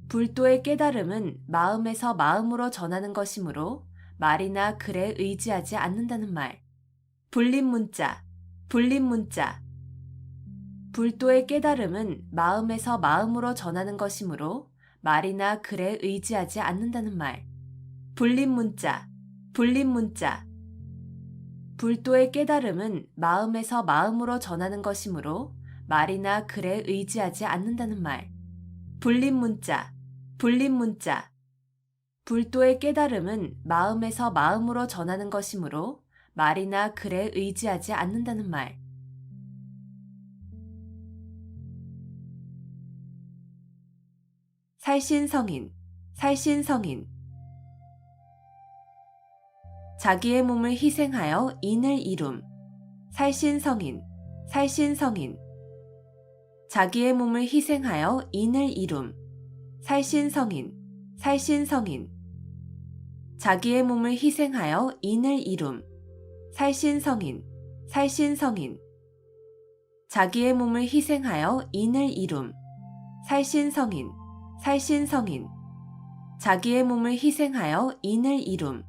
불도의 깨달음은 마음에서 마음으로 전하는 것이므로 말이나 글에 의지하지 않는다는 말. 불림문자, 불림문자. 불도의 깨달음은 마음에서 마음으로 전하는 것이므로 말이나 글에 의지하지 않는다는 말. 불림문자, 불림문자. 불도의 깨달음은 마음에서 마음으로 전하는 것이므로 말이나 글에 의지하지 않는다는 말. 불림문자, 불림문자. 불도의 깨달음은 마음에서 마음으로 전하는 것이므로 말이나 글에 의지하지 않는다는 말. 살신성인, 살신성인. 자기의 몸을 희생하여 인을 이룸. 살신성인, 살신성인. 자기의 몸을 희생하여 인을 이룸. 살신성인, 살신성인. 자기의 몸을 희생하여 인을 이룸. 살신성인, 살신성인. 자기의 몸을 희생하여 인을 이룸. 살신성인, 살신성인. 자기의 몸을 희생하여 인을 이룸.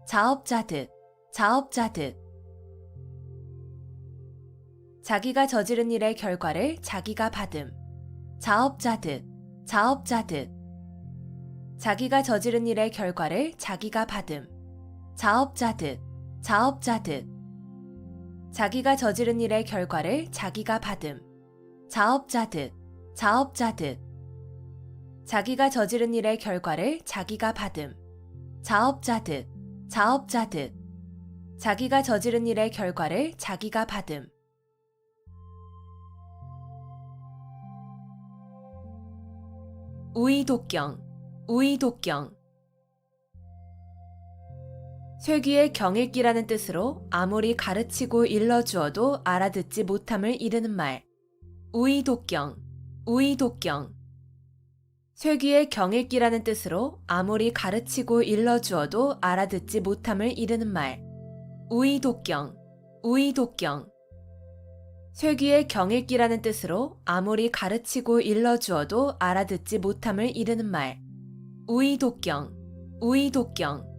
자업자득, 자업자득. 자기가 저지른 일의 결과를 자기가 받음. 자업자득, 자업자득. 자기가 저지른 일의 결과를 자기가 받음. 자업자득, 자업자득. 자기가 저지른 일의 결과를 자기가 받음. 자업자득, 자업자득. 자기가 저지른 일의 결과를 자기가 받음. 자업자득, 자업자득. 자기가 저지른 일의 결과를 자기가 받음. 우의독경, 우의독경. 쇠귀의 경읽기라는 뜻으로 아무리 가르치고 일러주어도 알아듣지 못함을 이르는 말. 우의독경, 우의독경. 쇠귀의 경읽기라는 뜻으로 아무리 가르치고 일러주어도 알아듣지 못함을 이르는 말. 우의독경, 우의독경. 쇠귀의 경읽기라는 뜻으로 아무리 가르치고 일러주어도 알아듣지 못함을 이르는 말. 우의독경, 우의독경.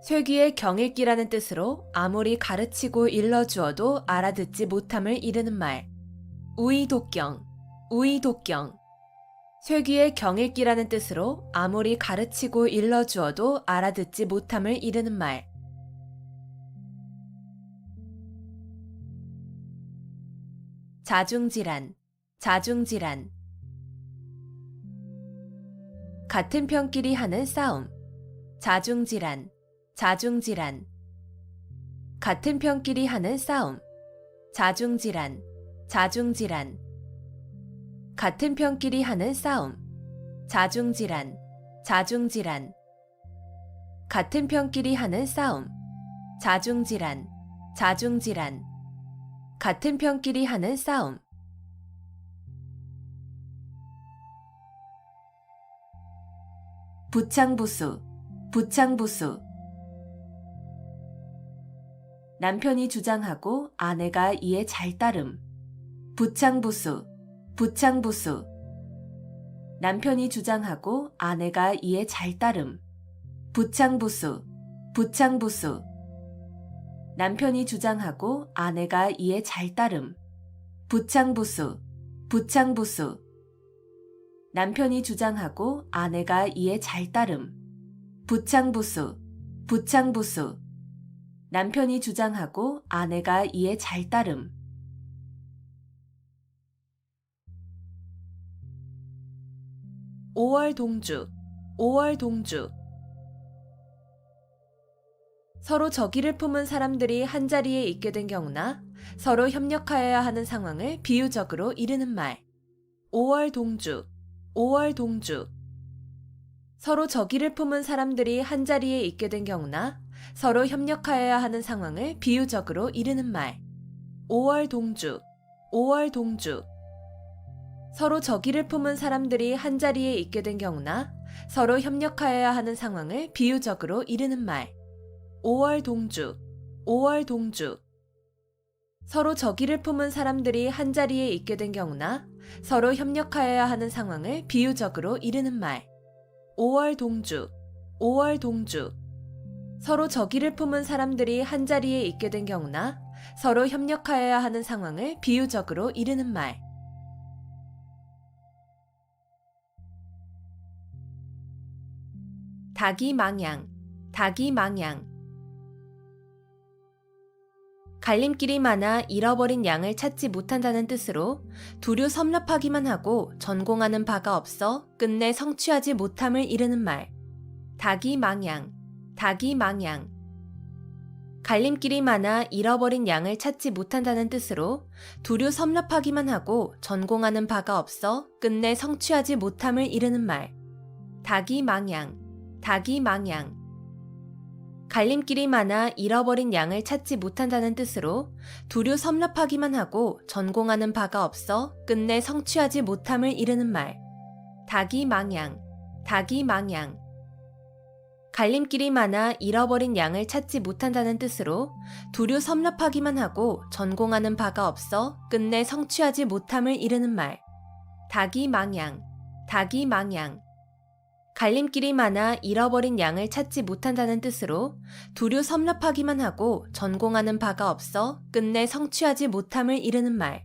쇠귀의 경읽기라는 뜻으로 아무리 가르치고 일러주어도 알아듣지 못함을 이르는 말. 우의독경, 우의독경. 쇠귀의 경읽기라는 뜻으로 아무리 가르치고 일러주어도 알아듣지 못함을 이르는 말. 자중질환, 자중질환. 같은 편끼리 하는 싸움. 자중질환, 자중질환. 같은 편끼리 하는 싸움. 자중질환, 자중질환. 같은 편끼리 하는 싸움. 자중질환, 자중질환. 같은 편끼리 하는 싸움. 자중질환, 자중질환. 같은 편끼리 하는 싸움. 부창부수, 부창부수. 남편이 주장하고 아내가 이에 잘 따름. 부창부수, 부창부수. 남편이 주장하고 아내가 이에 잘 따름. 부창부수, 부창부수. 남편이 주장하고 아내가 이에 잘 따름. 부창부수, 부창부수. 남편이 주장하고 아내가 이에 잘 따름. 부창부수, 부창부수. 남편이 주장하고 아내가 이에 잘 따름. (5월) 동주, (5월) 동주. 서로 적의를 품은 사람들이 한자리에 있게 된 경우나 서로 협력하여야 하는 상황을 비유적으로 이르는 말. (5월) 동주, (5월) 동주. 서로 적의를 품은 사람들이 한자리에 있게 된 경우나 서로 협력하여야 하는 상황을 비유적으로 이르는 말. (5월) 동주, (5월) 동주. 서로 적의를 품은 사람들이 한자리에 있게 된 경우나 서로 협력하여야 하는 상황을 비유적으로 이르는 말. (5월) 동주, (5월) 동주. 서로 적의를 품은 사람들이 한자리에 있게 된 경우나 서로 협력하여야 하는 상황을 비유적으로 이르는 말. (5월) 동주, (5월) 동주. 서로 적의를 품은 사람들이 한자리에 있게 된 경우나 서로 협력하여야 하는 상황을 비유적으로 이르는 말. 닭이망양, 닭이망양. 갈림길이 많아 잃어버린 양을 찾지 못한다는 뜻으로 두류 섭렵하기만 하고 전공하는 바가 없어 끝내 성취하지 못함을 이르는 말. 닭이망양, 닭이망양. 갈림길이 많아 잃어버린 양을 찾지 못한다는 뜻으로 두류 섭렵하기만 하고 전공하는 바가 없어 끝내 성취하지 못함을 이르는 말. 닭이망양, 닭이망양. 갈림길이 많아 잃어버린 양을 찾지 못한다는 뜻으로 두류 섭렵하기만 하고 전공하는 바가 없어 끝내 성취하지 못함을 이르는 말. 닭이망양, 닭이망양. 갈림길이 많아 잃어버린 양을 찾지 못한다는 뜻으로 두류 섭렵하기만 하고 전공하는 바가 없어 끝내 성취하지 못함을 이르는 말. 닭이망양, 닭이망양. 갈림길이 많아 잃어버린 양을 찾지 못한다는 뜻으로 두류 섭렵하기만 하고 전공하는 바가 없어 끝내 성취하지 못함을 이르는 말.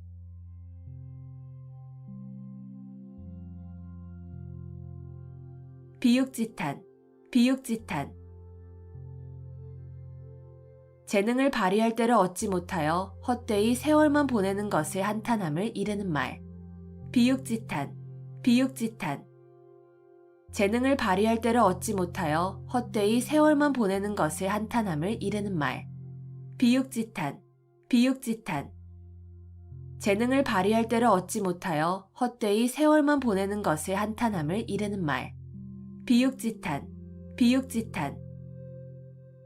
비육지탄, 비육지탄. 재능을 발휘할 때를 얻지 못하여 헛되이 세월만 보내는 것을 한탄함을 이르는 말. 비육지탄, 비육지탄. 재능을 발휘할 때를 얻지 못하여 헛되이 세월만 보내는 것을 한탄함을 이르는 말. 비육지탄, 비육지탄. 재능을 발휘할 때를 얻지 못하여 헛되이 세월만 보내는 것을 한탄함을 이르는 말. 비육지탄, 비육지탄.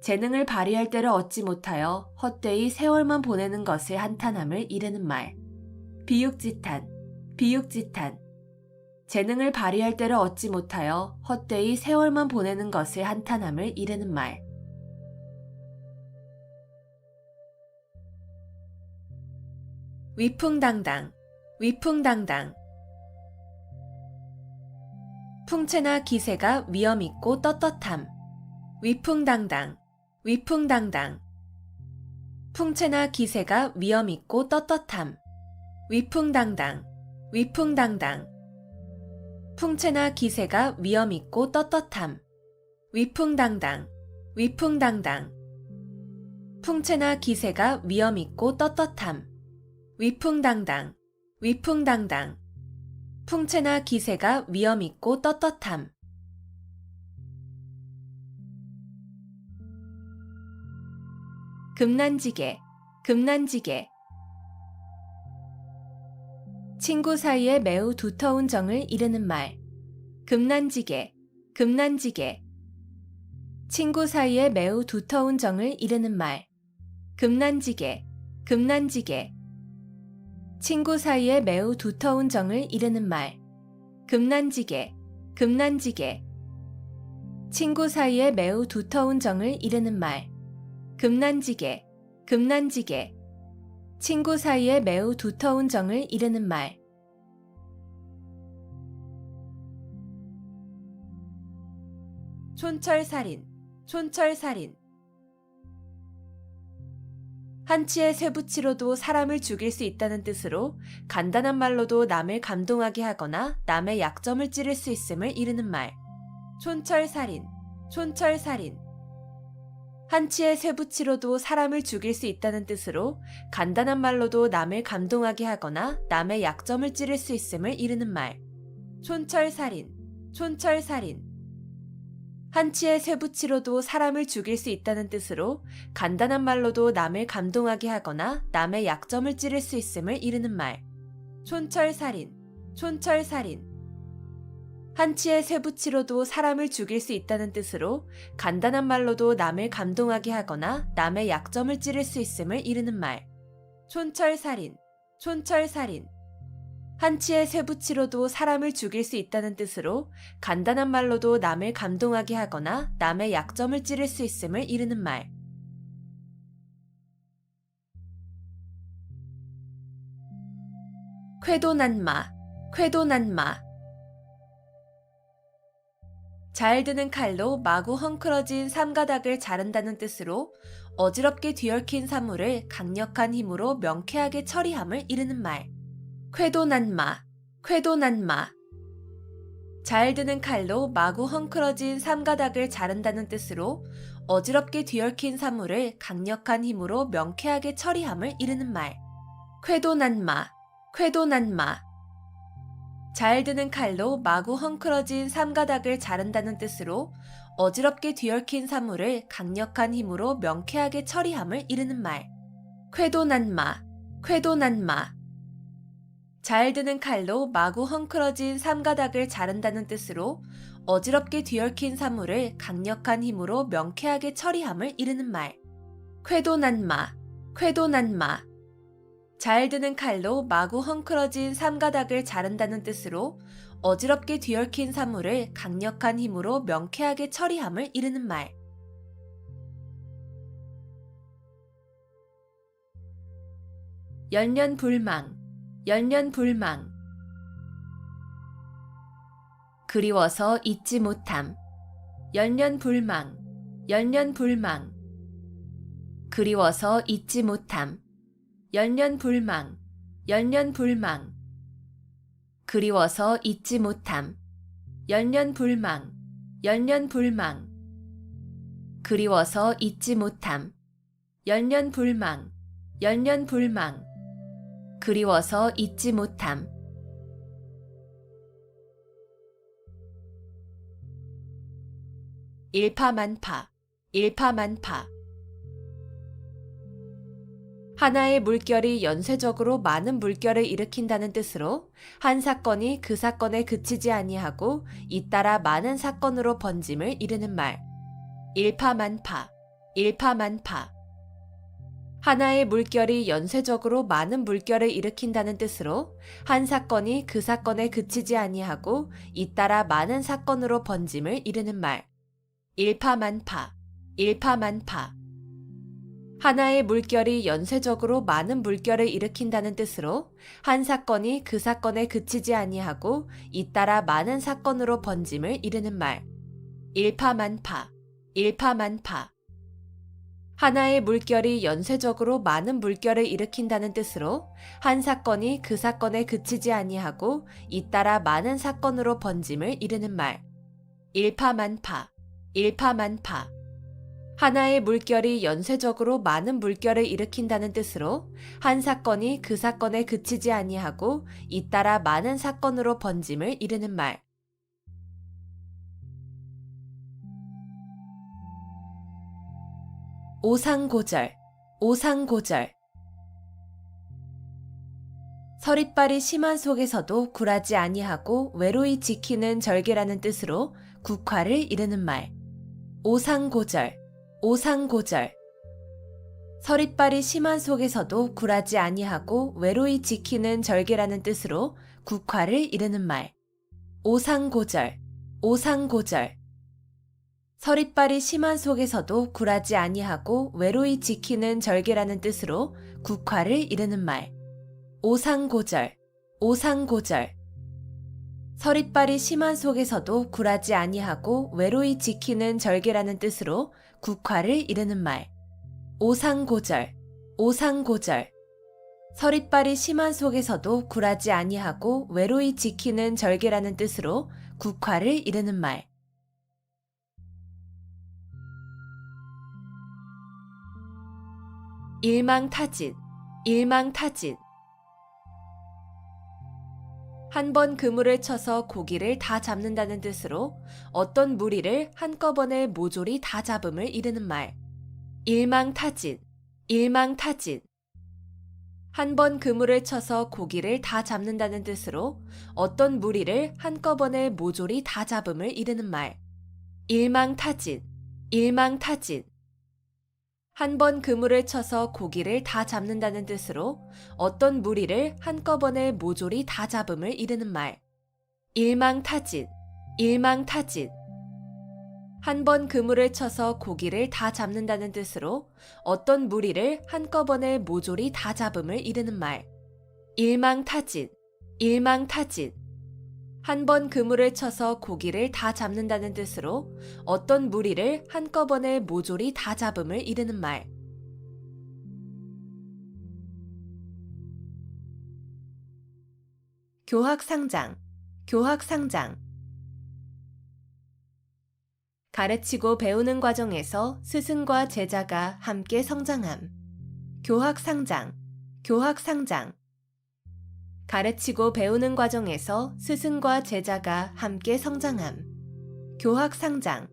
재능을 발휘할 때를 얻지 못하여 헛되이 세월만 보내는 것을 한탄함을 이르는 말. 비육지탄, 비육지탄. 재능을 발휘할 때를 얻지 못하여 헛되이 세월만 보내는 것을 한탄함을 이르는 말. 위풍당당, 위풍당당. 풍채나 기세가 위엄있고 떳떳함. 위풍당당, 위풍당당. 풍채나 기세가 위엄있고 떳떳함. 위풍당당, 위풍당당. 풍채나 기세가 위엄있고 떳떳함. 위풍당당, 위풍당당. 풍채나 기세가 위엄있고 떳떳함. 위풍당당, 위풍당당. 풍채나 기세가 위엄있고 떳떳함. 금난지게, 금난지게. 친구 사이에 매우 두터운 정을 이르는 말. 금난지게, 금난지게. 친구 사이에 매우 두터운 정을 이르는 말. 금난지게, 금난지게. 친구 사이에 매우 두터운 정을 이르는 말. 금난지게, 금난지게. 친구 사이에 매우 두터운 정을 이르는 말. 금난지게, 금난지게. 친구 사이에 매우 두터운 정을 이르는 말. 촌철살인, 촌철살인. 한치의 쇠붙이로도 사람을 죽일 수 있다는 뜻으로 간단한 말로도 남을 감동하게 하거나 남의 약점을 찌를 수 있음을 이르는 말. 촌철살인, 촌철살인. 한치의 쇠붙이로도 사람을 죽일 수 있다는 뜻으로 간단한 말로도 남을 감동하게 하거나 남의 약점을 찌를 수 있음을 이르는 말. 촌철살인, 촌철살인. 한치의 쇠붙이로도 사람을 죽일 수 있다는 뜻으로 간단한 말로도 남을 감동하게 하거나 남의 약점을 찌를 수 있음을 이르는 말. 촌철살인, 촌철살인. 한치의 쇠붙이로도 사람을 죽일 수 있다는 뜻으로 간단한 말로도 남을 감동하게 하거나 남의 약점을 찌를 수 있음을 이르는 말. 촌철살인, 촌철살인. 한치의 쇠붙이로도 사람을 죽일 수 있다는 뜻으로 간단한 말로도 남을 감동하게 하거나 남의 약점을 찌를 수 있음을 이르는 말. 쾌도난마, 쾌도난마. 잘 드는 칼로 마구 헝클어진 삼가닥을 자른다는 뜻으로 어지럽게 뒤얽힌 사물을 강력한 힘으로 명쾌하게 처리함을 이르는 말. 쾌도난마, 쾌도난마. 잘 드는 칼로 마구 헝클어진 삼가닥을 자른다는 뜻으로 어지럽게 뒤얽힌 사물을 강력한 힘으로 명쾌하게 처리함을 이르는 말. 쾌도난마, 쾌도난마. 잘 드는 칼로 마구 헝클어진 삼가닥을 자른다는 뜻으로 어지럽게 뒤얽힌 사물을 강력한 힘으로 명쾌하게 처리함을 이르는 말. 쾌도난마, 쾌도난마. 잘 드는 칼로 마구 헝클어진 삼가닥을 자른다는 뜻으로 어지럽게 뒤얽힌 사물을 강력한 힘으로 명쾌하게 처리함을 이르는 말. 쾌도난마, 쾌도난마. 잘 드는 칼로 마구 헝클어진 삼가닥을 자른다는 뜻으로 어지럽게 뒤얽힌 사물을 강력한 힘으로 명쾌하게 처리함을 이르는 말. 연년불망, 연년불망. 그리워서 잊지 못함. 연년불망, 연년불망. 그리워서 잊지 못함. 연년불망, 연년불망. 그리워서 잊지 못함. 연년불망, 연년불망. 그리워서 잊지 못함. 연년불망, 연년불망. 그리워서 잊지 못함. 일파만파, 일파만파. 하나의 물결이 연쇄적으로 많은 물결을 일으킨다는 뜻으로 한 사건이 그 사건에 그치지 아니하고 잇따라 많은 사건으로 번짐을 이르는 말. 일파만파, 일파만파. 하나의 물결이 연쇄적으로 많은 물결을 일으킨다는 뜻으로 한 사건이 그 사건에 그치지 아니하고 잇따라 많은 사건으로 번짐을 이르는 말. 일파만파, 일파만파. 하나의 물결이 연쇄적으로 많은 물결을 일으킨다는 뜻으로 한 사건이 그 사건에 그치지 아니하고 잇따라 많은 사건으로 번짐을 이르는 말. 일파만파, 일파만파. 하나의 물결이 연쇄적으로 많은 물결을 일으킨다는 뜻으로 한 사건이 그 사건에 그치지 아니하고 잇따라 많은 사건으로 번짐을 이르는 말. 일파만파, 일파만파. 하나의 물결이 연쇄적으로 많은 물결을 일으킨다는 뜻으로 한 사건이 그 사건에 그치지 아니하고 잇따라 많은 사건으로 번짐을 이르는 말. 오상고절, 오상고절. 서릿발이 심한 속에서도 굴하지 아니하고 외로이 지키는 절개라는 뜻으로 국화를 이르는 말. 오상고절, 오상고절. 서릿발이 심한 속에서도 굴하지 아니하고 외로이 지키는 절개라는 뜻으로 국화를 이르는 말. 오상고절, 오상고절. 서릿발이 심한 속에서도 굴하지 아니하고 외로이 지키는 절개라는 뜻으로 국화를 이르는 말. 오상고절, 오상고절. 서릿발이 심한 속에서도 굴하지 아니하고 외로이 지키는 절개라는 뜻으로 국화를 이르는 말. 오상고절, 오상고절. 서릿발이 심한 속에서도 굴하지 아니하고 외로이 지키는 절개라는 뜻으로 국화를 이르는 말. 일망타진, 일망타진. 한 번 그물을 쳐서 고기를 다 잡는다는 뜻으로 어떤 무리를 한꺼번에 모조리 다 잡음을 이르는 말. 일망타진, 일망타진. 한 번 그물을 쳐서 고기를 다 잡는다는 뜻으로 어떤 무리를 한꺼번에 모조리 다 잡음을 이르는 말. 일망타진, 일망타진. 한 번 그물을 쳐서 고기를 다 잡는다는 뜻으로 어떤 무리를 한꺼번에 모조리 다 잡음을 이르는 말. 일망타진, 일망타진. 한 번 그물을 쳐서 고기를 다 잡는다는 뜻으로 어떤 무리를 한꺼번에 모조리 다 잡음을 이르는 말. 일망타진, 일망타진. 한 번 그물을 쳐서 고기를 다 잡는다는 뜻으로 어떤 무리를 한꺼번에 모조리 다 잡음을 이르는 말. 교학상장, 교학상장. 가르치고 배우는 과정에서 스승과 제자가 함께 성장함. 교학상장, 교학상장. 가르치고 배우는 과정에서 스승과 제자가 함께 성장함. 교학상장,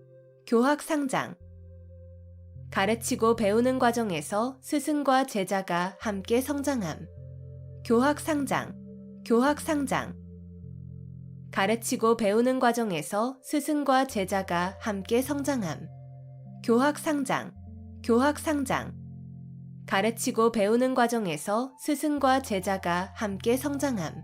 교학상장. 가르치고 배우는 과정에서 스승과 제자가 함께 성장함. 교학상장, 교학상장. 가르치고 배우는 과정에서 스승과 제자가 함께 성장함. 교학상장, 교학상장. 가르치고 배우는 과정에서 스승과 제자가 함께 성장함.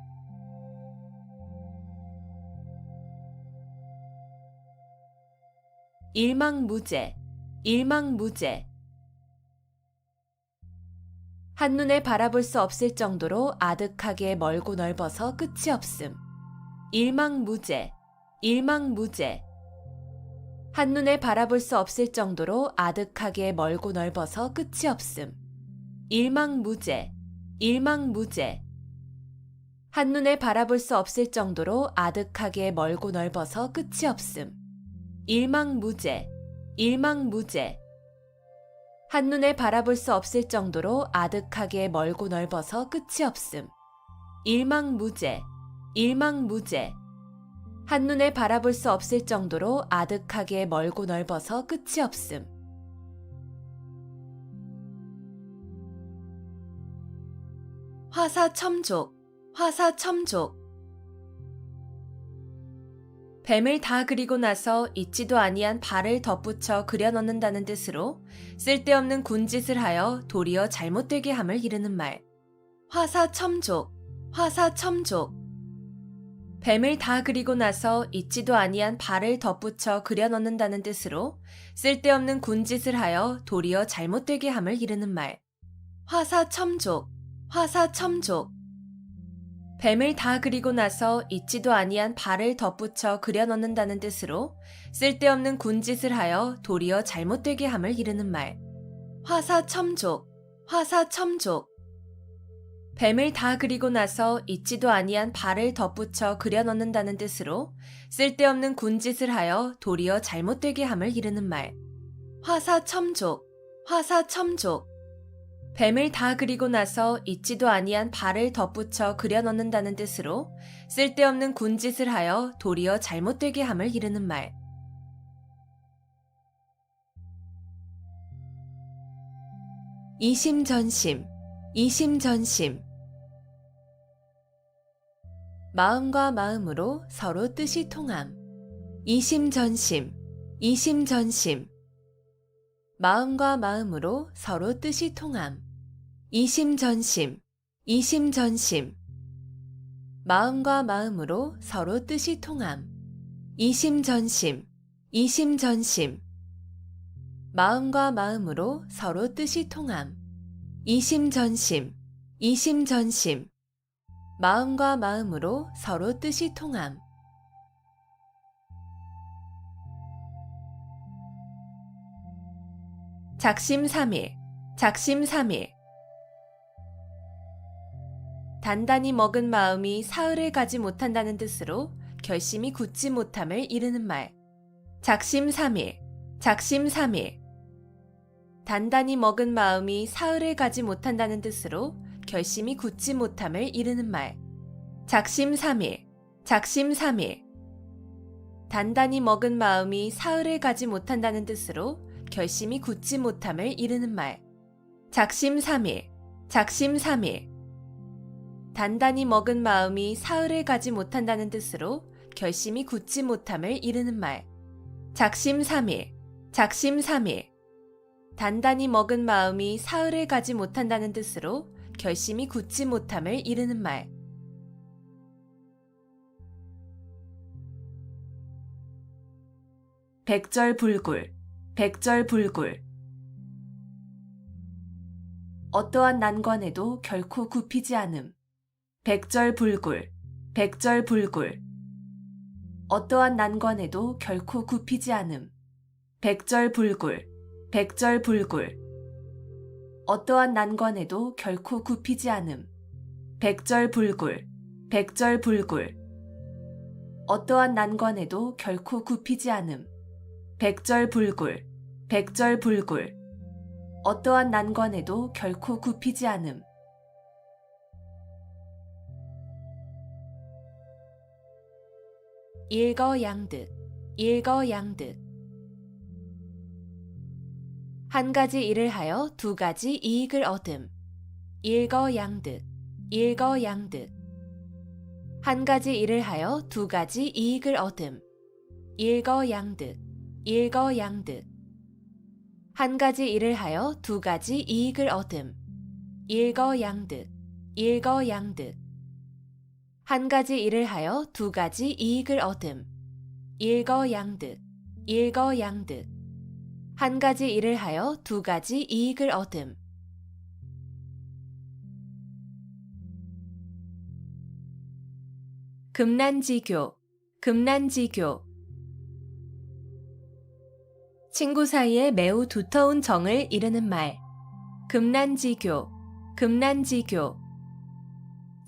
일망무제, 일망무제. 한눈에 바라볼 수 없을 정도로 아득하게 멀고 넓어서 끝이 없음. 일망무제, 일망무제. 한눈에 바라볼 수 없을 정도로 아득하게 멀고 넓어서 끝이 없음. 일망무제, 일망무제. 한눈에 바라볼 수 없을 정도로 아득하게 멀고 넓어서 끝이 없음. 일망무제, 일망무제. 한눈에 바라볼 수 없을 정도로 아득하게 멀고 넓어서 끝이 없음. 일망무제, 일망무제. 한눈에 바라볼 수 없을 정도로 아득하게 멀고 넓어서 끝이 없음. 화사첨족, 화사첨족. 뱀을 다 그리고 나서 있지도 아니한 발을 덧붙여 그려 넣는다는 뜻으로 쓸데없는 군짓을 하여 도리어 잘못되게 함을 이르는 말. 화사첨족, 화사첨족. 뱀을 다 그리고 나서 있지도 아니한 발을 덧붙여 그려 넣는다는 뜻으로 쓸데없는 군짓을 하여 도리어 잘못되게 함을 이르는 말. 화사첨족, 화사첨족. 뱀을 다 그리고 나서 있지도 아니한 발을 덧붙여 그려 넣는다는 뜻으로 쓸데없는 군짓을 하여 도리어 잘못되게 함을 이르는 말. 화사첨족, 화사첨족. 뱀을 다 그리고 나서 있지도 아니한 발을 덧붙여 그려 넣는다는 뜻으로 쓸데없는 군짓을 하여 도리어 잘못되게 함을 이르는 말. 화사첨족, 화사첨족. 뱀을 다 그리고 나서 있지도 아니한 발을 덧붙여 그려 넣는다는 뜻으로 쓸데없는 군짓을 하여 도리어 잘못되게 함을 이르는 말. 이심전심, 이심전심. 마음과 마음으로 서로 뜻이 통함. 이심전심, 이심전심. 마음과 마음으로 서로 뜻이 통함. 이심전심, 이심전심. 마음과 마음으로 서로 뜻이 통함. 이심전심, 이심전심. 마음과 마음으로 서로 뜻이 통함. 이심전심, 이심전심. 마음과 마음으로 서로 뜻이 통함. 작심삼일, 작심삼일. 단단히 먹은 마음이 사흘을 가지 못한다는 뜻으로 결심이 굳지 못함을 이르는 말. 작심삼일, 작심삼일. 단단히 먹은 마음이 사흘을 가지 못한다는 뜻으로 결심이 굳지 못함을 이르는 말. 작심삼일, 작심삼일. 단단히 먹은 마음이 사흘을 가지 못한다는 뜻으로 결심이 굳지 못함을 이르는 말. 작심삼일, 작심삼일. 단단히 먹은 마음이 사흘을 가지 못한다는 뜻으로 결심이 굳지 못함을 이르는 말. 작심삼일, 작심삼일. 단단히 먹은 마음이 사흘을 가지 못한다는 뜻으로 결심이 굳지 못함을 이르는 말. 백절불굴, 백절불굴. 어떠한 난관에도 결코 굽히지 않음. 백절불굴, 백절불굴. 어떠한 난관에도 결코 굽히지 않음. 백절불굴, 백절불굴. 어떠한 난관에도 결코 굽히지 않음. 백절불굴, 백절불굴. 어떠한 난관에도 결코 굽히지 않음. 백절불굴, 백절불굴. 어떠한 난관에도 결코 굽히지 않음. 일거양득, 일거양득. 한 가지 일을 하여 두 가지 이익을 얻음. 일거양득, 일거양득. 한 가지 일을 하여 두 가지 이익을 얻음. 일거양득, 일거양득. 한 가지 일을 하여 두 가지 이익을 얻음. 일거양득, 일거양득. 한 가지 일을 하여 두 가지 이익을 얻음. 일거양득, 일거양득. 한 가지 일을 하여 두 가지 이익을 얻음. 금난지교, 금난지교. 친구 사이에 매우 두터운 정을 이르는 말. 금난지교, 금난지교.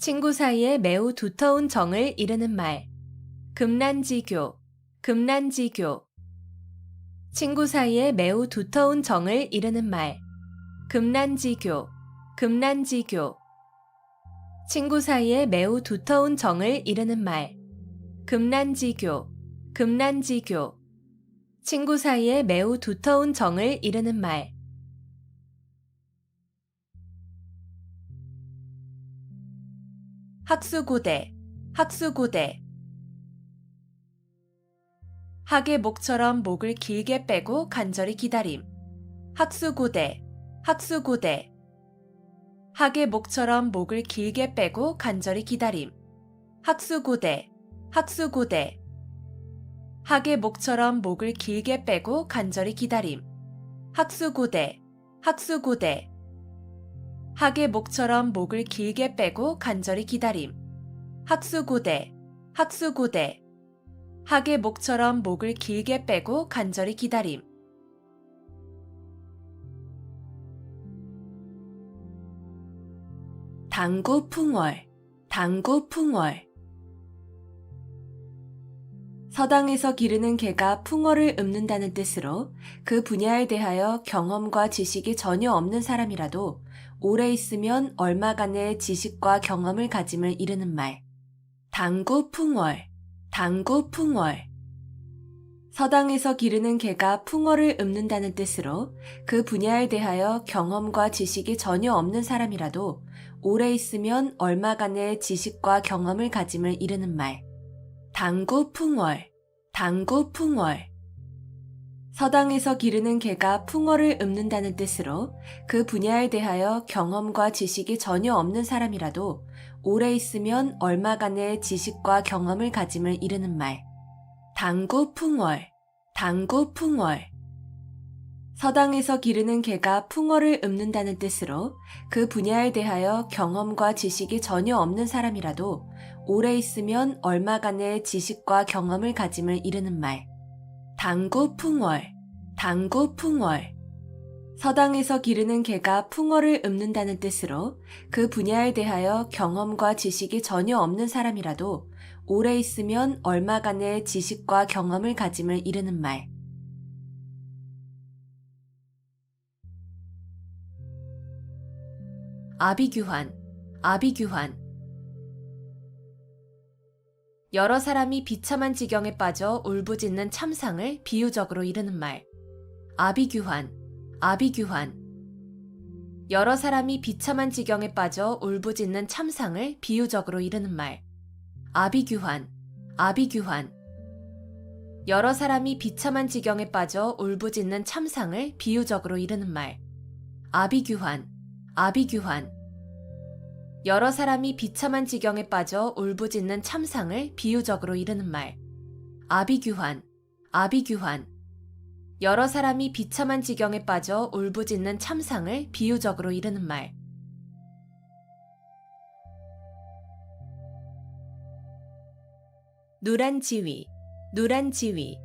친구 사이에 매우 두터운 정을 이르는 말. 금난지교, 금난지교. 친구 사이에 매우 두터운 정을 이르는 말. 금난지교, 금난지교. 친구 사이에 매우 두터운 정을 이르는 말. 금난지교, 금난지교. 친구 사이에 매우 두터운 정을 이르는 말. 학수고대, 학수고대. 학의 목처럼 목을 길게 빼고 간절히 기다림. 학수고대, 학수고대. 학의 목처럼 목을 길게 빼고 간절히 기다림. 학수고대, 학수고대. 학의 목처럼 목을 길게 빼고 간절히 기다림. 학수고대, 학수고대. 학의 목처럼 목을 길게 빼고 간절히 기다림. 학수고대, 학수고대. 학의 목처럼 목을 길게 빼고 간절히 기다림. 당구풍월, 당구풍월. 서당에서 기르는 개가 풍어를 읊는다는 뜻으로 그 분야에 대하여 경험과 지식이 전혀 없는 사람이라도 오래 있으면 얼마간의 지식과 경험을 가짐을 이르는 말. 당구풍월, 당구풍월. 서당에서 기르는 개가 풍어를 읊는다는 뜻으로 그 분야에 대하여 경험과 지식이 전혀 없는 사람이라도 오래 있으면 얼마간의 지식과 경험을 가짐을 이르는 말. 당구풍월, 당구풍월. 서당에서 기르는 개가 풍어를 읊는다는 뜻으로 그 분야에 대하여 경험과 지식이 전혀 없는 사람이라도 오래 있으면 얼마간의 지식과 경험을 가짐을 이르는 말. 당구풍월, 당구풍월. 서당에서 기르는 개가 풍어를 읊는다는 뜻으로 그 분야에 대하여 경험과 지식이 전혀 없는 사람이라도 오래 있으면 얼마간의 지식과 경험을 가짐을 이르는 말. 당구풍월, 당구풍월. 서당에서 기르는 개가 풍어를 읊는다는 뜻으로 그 분야에 대하여 경험과 지식이 전혀 없는 사람이라도 오래 있으면 얼마간의 지식과 경험을 가짐을 이르는 말. 아비규환, 아비규환. 여러 사람이 비참한 지경에 빠져 울부짖는 참상을 비유적으로 이르는 말. 아비규환, 아비규환. 여러 사람이 비참한 지경에 빠져 울부짖는 참상을 비유적으로 이르는 말. 아비규환, 아비규환. 여러 사람이 비참한 지경에 빠져 울부짖는 참상을 비유적으로 이르는 말. 아비규환, 아비규환. 여러 사람이 비참한 지경에 빠져 울부짖는 참상을 비유적으로 이르는 말. 아비규환, 아비규환. 여러 사람이 비참한 지경에 빠져 울부짖는 참상을 비유적으로 이르는 말. 누란 지위, 누란 지위.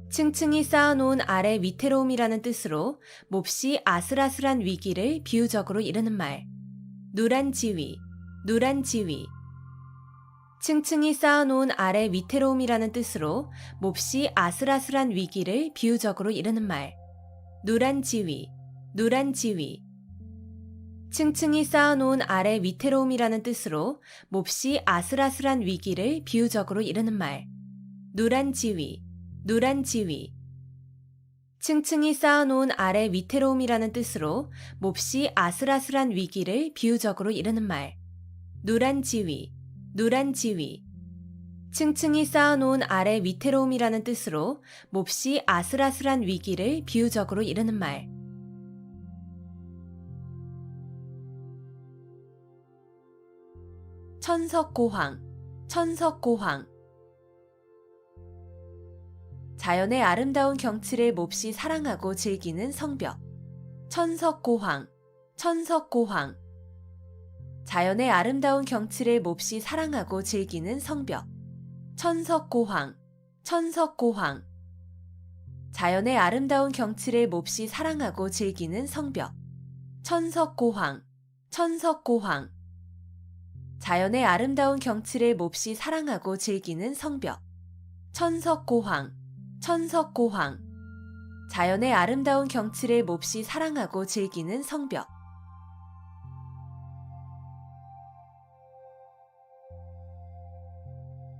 층층이 쌓아놓은 아래 위태로움이라는 뜻으로 몹시 아슬아슬한 위기를 비유적으로 이르는 말. 누란 지위, 누란 지위. 층층이 쌓아놓은 아래 위태로움이라는 뜻으로 몹시 아슬아슬한 위기를 비유적으로 이르는 말. 누란 지위, 누란 지위. 층층이 쌓아놓은 아래 위태로움이라는 뜻으로 몹시 아슬아슬한 위기를 비유적으로 이르는 말. 누란 지위, 누란 지위. 층층이 쌓아놓은 아래 위태로움이라는 뜻으로 몹시 아슬아슬한 위기를 비유적으로 이르는 말. 누란 지위, 누란 지위. 층층이 쌓아놓은 아래 위태로움이라는 뜻으로 몹시 아슬아슬한 위기를 비유적으로 이르는 말. 천석고황, 천석고황. 자연의 아름다운 경치를 몹시 사랑하고 즐기는 성벽. 천석고황, 천석고황. 자연의 아름다운 경치를 몹시 사랑하고 즐기는 성벽. 천석고황, 천석고황. 자연의 아름다운 경치를 몹시 사랑하고 즐기는 성벽. 천석고황, 천석고황. 자연의 아름다운 경치를 몹시 사랑하고 즐기는 성벽. 천석고황, 천석고황. 자연의 아름다운 경치를 몹시 사랑하고 즐기는 성벽.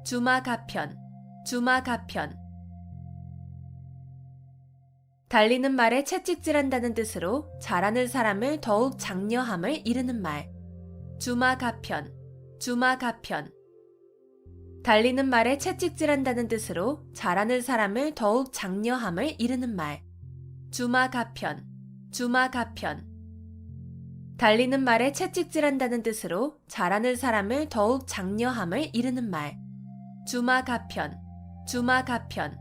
주마가편, 주마가편. 달리는 말에 채찍질한다는 뜻으로 잘하는 사람을 더욱 장려함을 이르는 말. 주마가편, 주마가편. 달리는 말에 채찍질한다는 뜻으로 잘하는 사람을 더욱 장려함을 이르는 말. 주마가편, 주마가편. 달리는 말에 채찍질한다는 뜻으로 잘하는 사람을 더욱 장려함을 이르는 말. 주마가편, 주마가편.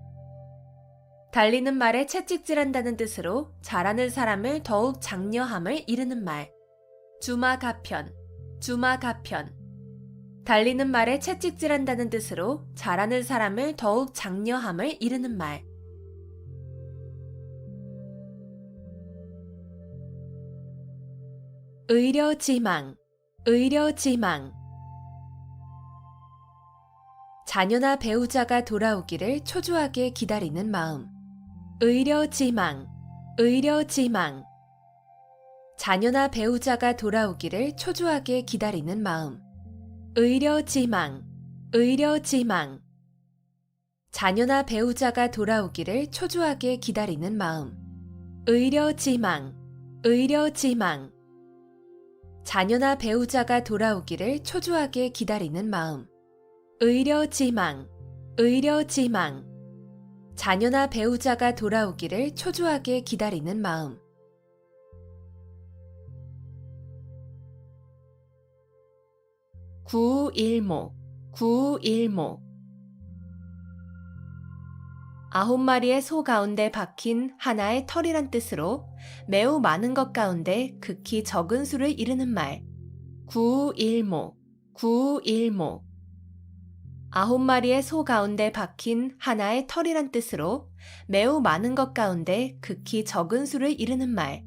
달리는 말에 채찍질한다는 뜻으로 잘하는 사람을 더욱 장려함을 이르는 말. 주마가편, 주마가편. 달리는 말에 채찍질한다는 뜻으로 잘하는 사람을 더욱 장려함을 이르는 말. 의려지망, 의려지망. 자녀나 배우자가 돌아오기를 초조하게 기다리는 마음. 의려지망, 의려지망. 자녀나 배우자가 돌아오기를 초조하게 기다리는 마음. 의려지망, 의려지망. 자녀나 배우자가 돌아오기를 초조하게 기다리는 마음. 의려지망, 의려지망. 자녀나 배우자가 돌아오기를 초조하게 기다리는 마음. 의려지망, 의려지망. 자녀나 배우자가 돌아오기를 초조하게 기다리는 마음. 구일목, 구일목. 9마리의 소 가운데 박힌 하나의 털이란 뜻으로 매우 많은 것 가운데 극히 적은 수를 이르는 말. 구일목, 구일목. 9마리의 소 가운데 박힌 하나의 털이란 뜻으로 매우 많은 것 가운데 극히 적은 수를 이르는 말.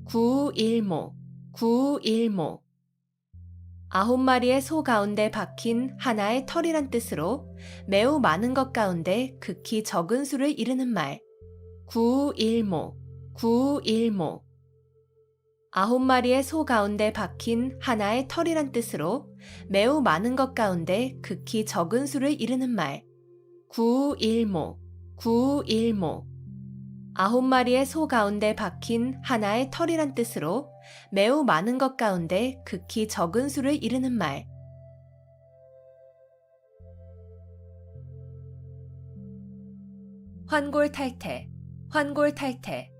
구일목, 구일목. 9마리의 소 가운데 박힌 하나의 털이란 뜻으로 매우 많은 것 가운데 극히 적은 수를 이르는 말. 구일목, 구일목. 9마리의 소 가운데 박힌 하나의 털이란 뜻으로 매우 많은 것 가운데 극히 적은 수를 이르는 말. 구일목, 구일목. 9마리의 소 가운데 박힌 하나의 털이란 뜻으로 매우 많은 것 가운데 극히 적은 수를 이르는 말. 환골탈태, 환골탈태.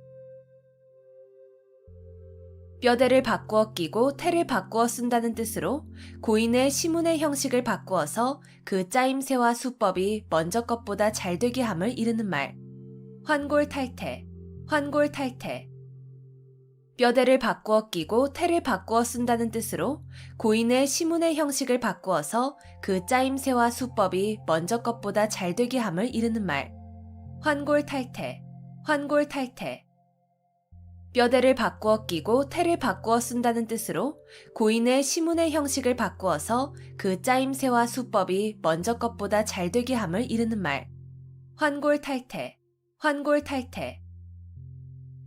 뼈대를 바꾸어 끼고 태를 바꾸어 쓴다는 뜻으로 고인의 시문의 형식을 바꾸어서 그 짜임새와 수법이 먼저 것보다 잘 되게 함을 이르는 말. 환골탈태, 환골탈태. 뼈대를 바꾸어 끼고 태를 바꾸어 쓴다는 뜻으로 고인의 시문의 형식을 바꾸어서 그 짜임새와 수법이 먼저 것보다 잘 되게 함을 이르는 말. 환골탈태, 환골탈태. 뼈대를 바꾸어 끼고 태를 바꾸어 쓴다는 뜻으로 고인의 시문의 형식을 바꾸어서 그 짜임새와 수법이 먼저 것보다 잘 되게 함을 이르는 말. 환골탈태, 환골탈태.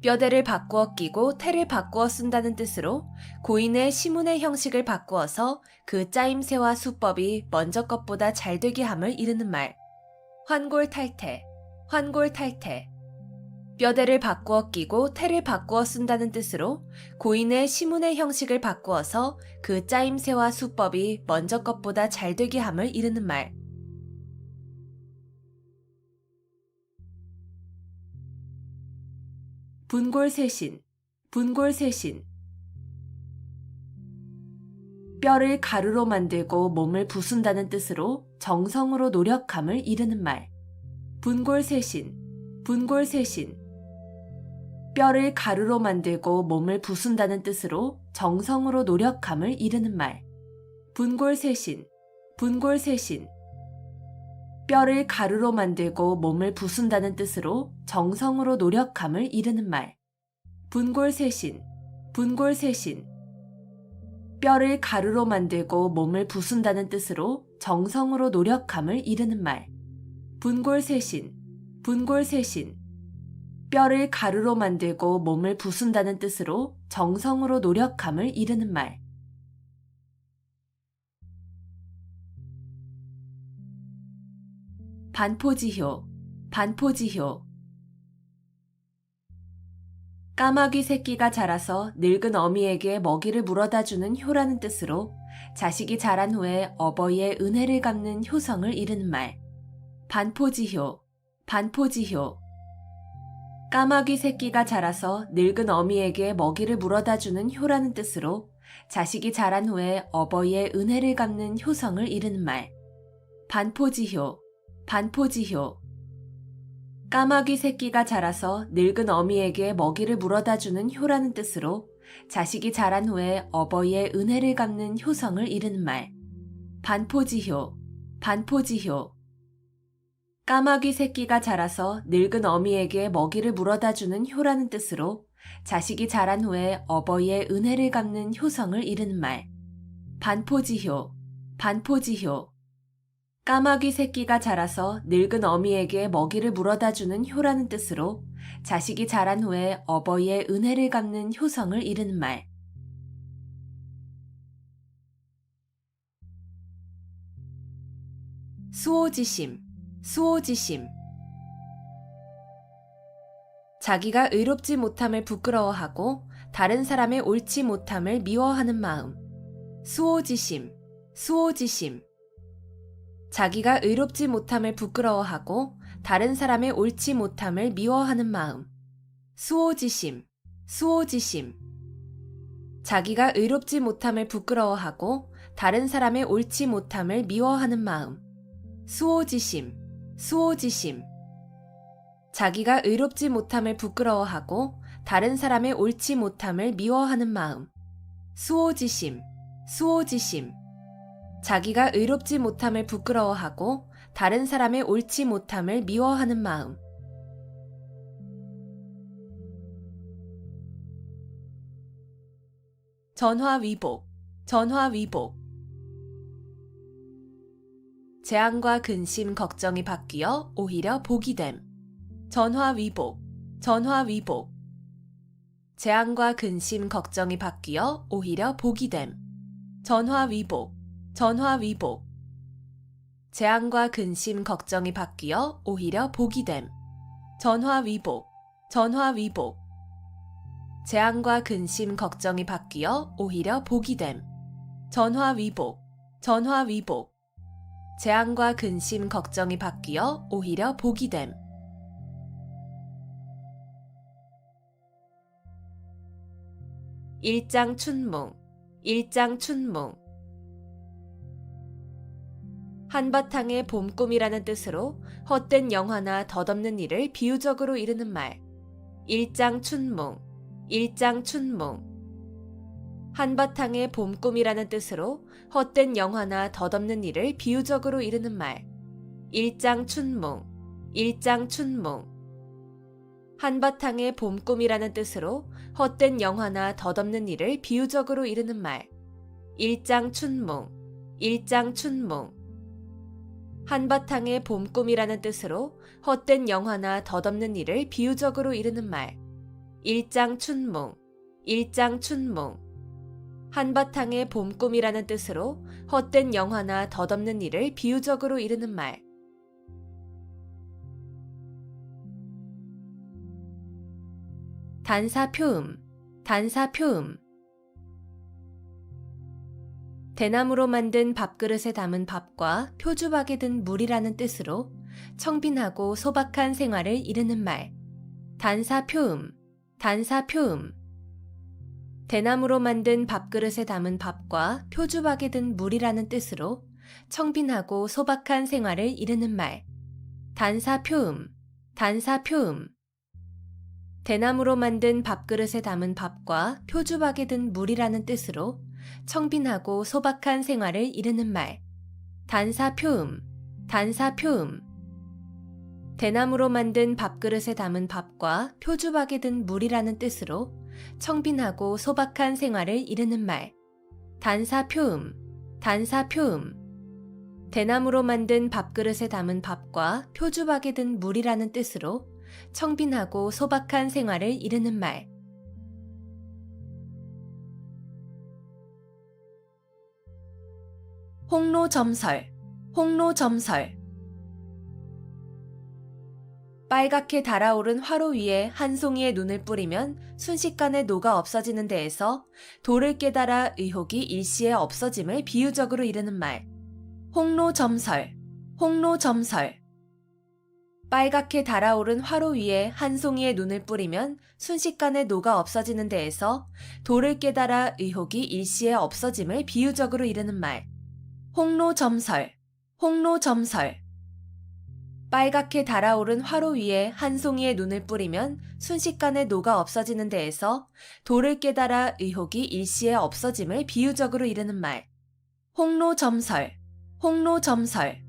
뼈대를 바꾸어 끼고 태를 바꾸어 쓴다는 뜻으로 고인의 시문의 형식을 바꾸어서 그 짜임새와 수법이 먼저 것보다 잘 되게 함을 이르는 말. 환골탈태, 환골탈태. 뼈대를 바꾸어 끼고 태를 바꾸어 쓴다는 뜻으로 고인의 시문의 형식을 바꾸어서 그 짜임새와 수법이 먼저 것보다 잘 되게 함을 이르는 말. 분골쇄신, 분골쇄신. 뼈를 가루로 만들고 몸을 부순다는 뜻으로 정성으로 노력함을 이르는 말. 분골쇄신, 분골쇄신. 뼈를 가루로 만들고 몸을 부순다는 뜻으로 정성으로 노력함을 이르는 말. 분골쇄신, 분골쇄신. 뼈를 가루로 만들고 몸을 부순다는 뜻으로 정성으로 노력함을 이르는 말. 분골쇄신, 분골쇄신. 뼈를 가루로 만들고 몸을 부순다는 뜻으로 정성으로 노력함을 이르는 말. 분골쇄신, 분골쇄신. 뼈를 가루로 만들고 몸을 부순다는 뜻으로 정성으로 노력함을 이르는 말. 반포지효, 반포지효. 까마귀 새끼가 자라서 늙은 어미에게 먹이를 물어다 주는 효라는 뜻으로 자식이 자란 후에 어버이의 은혜를 갚는 효성을 이르는 말. 반포지효, 반포지효. 까마귀 새끼가 자라서 늙은 어미에게 먹이를 물어다 주는 효라는 뜻으로 자식이 자란 후에 어버이의 은혜를 갚는 효성을 이르는 말. 반포지효, 반포지효. 까마귀 새끼가 자라서 늙은 어미에게 먹이를 물어다 주는 효라는 뜻으로 자식이 자란 후에 어버이의 은혜를 갚는 효성을 이르는 말. 반포지효, 반포지효. 까마귀 새끼가 자라서 늙은 어미에게 먹이를 물어다 주는 효라는 뜻으로 자식이 자란 후에 어버이의 은혜를 갚는 효성을 이르는 말. 반포지효, 반포지효. 까마귀 새끼가 자라서 늙은 어미에게 먹이를 물어다 주는 효라는 뜻으로 자식이 자란 후에 어버이의 은혜를 갚는 효성을 이르는 말. 수오지심, 수오지심. 자기가 의롭지 못함을 부끄러워하고 다른 사람의 옳지 못함을 미워하는 마음. 수오지심, 수오지심. 자기가 의롭지 못함을 부끄러워하고 다른 사람의 옳지 못함을 미워하는 마음. 수오지심, 수오지심. 자기가 의롭지 못함을 부끄러워하고 다른 사람의 옳지 못함을 미워하는 마음. 수오지심, 수오지심. 자기가 의롭지 못함을 부끄러워하고 다른 사람의 옳지 못함을 미워하는 마음. 수오지심, 수오지심. 자기가 의롭지 못함을 부끄러워하고 다른 사람의 옳지 못함을 미워하는 마음. 전화위복, 전화위복. 재앙과 근심, 걱정이 바뀌어 오히려 복이 됨. 전화위복, 전화위복. 재앙과 근심, 걱정이 바뀌어 오히려 복이 됨. 전화위복, 전화위복. 재앙과 근심, 걱정이 바뀌어 오히려 복이 됨. 전화위복, 전화위복. 재앙과 근심, 걱정이 바뀌어 오히려 복이 됨. 전화위복, 전화위복. 재앙과 근심, 걱정이 바뀌어 오히려 복이 됨. 일장춘몽, 일장춘몽. 한바탕의 봄꿈이라는 뜻으로 헛된 영화나 덧없는 일을 비유적으로 이르는 말. 일장춘몽, 일장춘몽. 한바탕의 봄꿈이라는 뜻으로 헛된 영화나 덧없는 일을 비유적으로 이르는 말. 일장춘몽, 일장춘몽. 한바탕의 봄꿈이라는 뜻으로 헛된 영화나 덧없는 일을 비유적으로 이르는 말. 일장춘몽, 일장춘몽. 한바탕의 봄꿈이라는 뜻으로 헛된 영화나 덧없는 일을 비유적으로 이르는 말. 일장춘몽, 일장춘몽. 한바탕의 봄꿈이라는 뜻으로 헛된 영화나 덧없는 일을 비유적으로 이르는 말. 단사표음, 단사표음. 대나무로 만든 밥그릇에 담은 밥과 표주박에 든 물이라는 뜻으로 청빈하고 소박한 생활을 이르는 말. 단사표음, 단사표음. 대나무로 만든 밥그릇에 담은 밥과 표주박에 든 물이라는 뜻으로 청빈하고 소박한 생활을 이르는 말. 단사표음, 단사표음. 대나무로 만든 밥그릇에 담은 밥과 표주박에 든 물이라는 뜻으로 청빈하고 소박한 생활을 이르는 말. 단사표음, 단사표음. 대나무로 만든 밥그릇에 담은 밥과 표주박에 든 물이라는 뜻으로 청빈하고 소박한 생활을 이르는 말. 단사표음, 단사표음. 대나무로 만든 밥그릇에 담은 밥과 표주박에 든 물이라는 뜻으로 청빈하고 소박한 생활을 이르는 말. 홍로점설, 홍로점설. 빨갛게 달아오른 화로 위에 한 송이의 눈을 뿌리면 순식간에 녹아 없어지는 데에서 도를 깨달아 의혹이 일시에 없어짐을 비유적으로 이르는 말. 홍로점설, 홍로점설. 빨갛게 달아오른 화로 위에 한 송이의 눈을 뿌리면 순식간에 녹아 없어지는 데에서 도를 깨달아 의혹이 일시에 없어짐을 비유적으로 이르는 말. 홍로점설, 홍로점설. 빨갛게 달아오른 화로 위에 한 송이의 눈을 뿌리면 순식간에 녹아 없어지는 데에서 도를 깨달아 의혹이 일시에 없어짐을 비유적으로 이르는 말. 홍로점설, 홍로점설.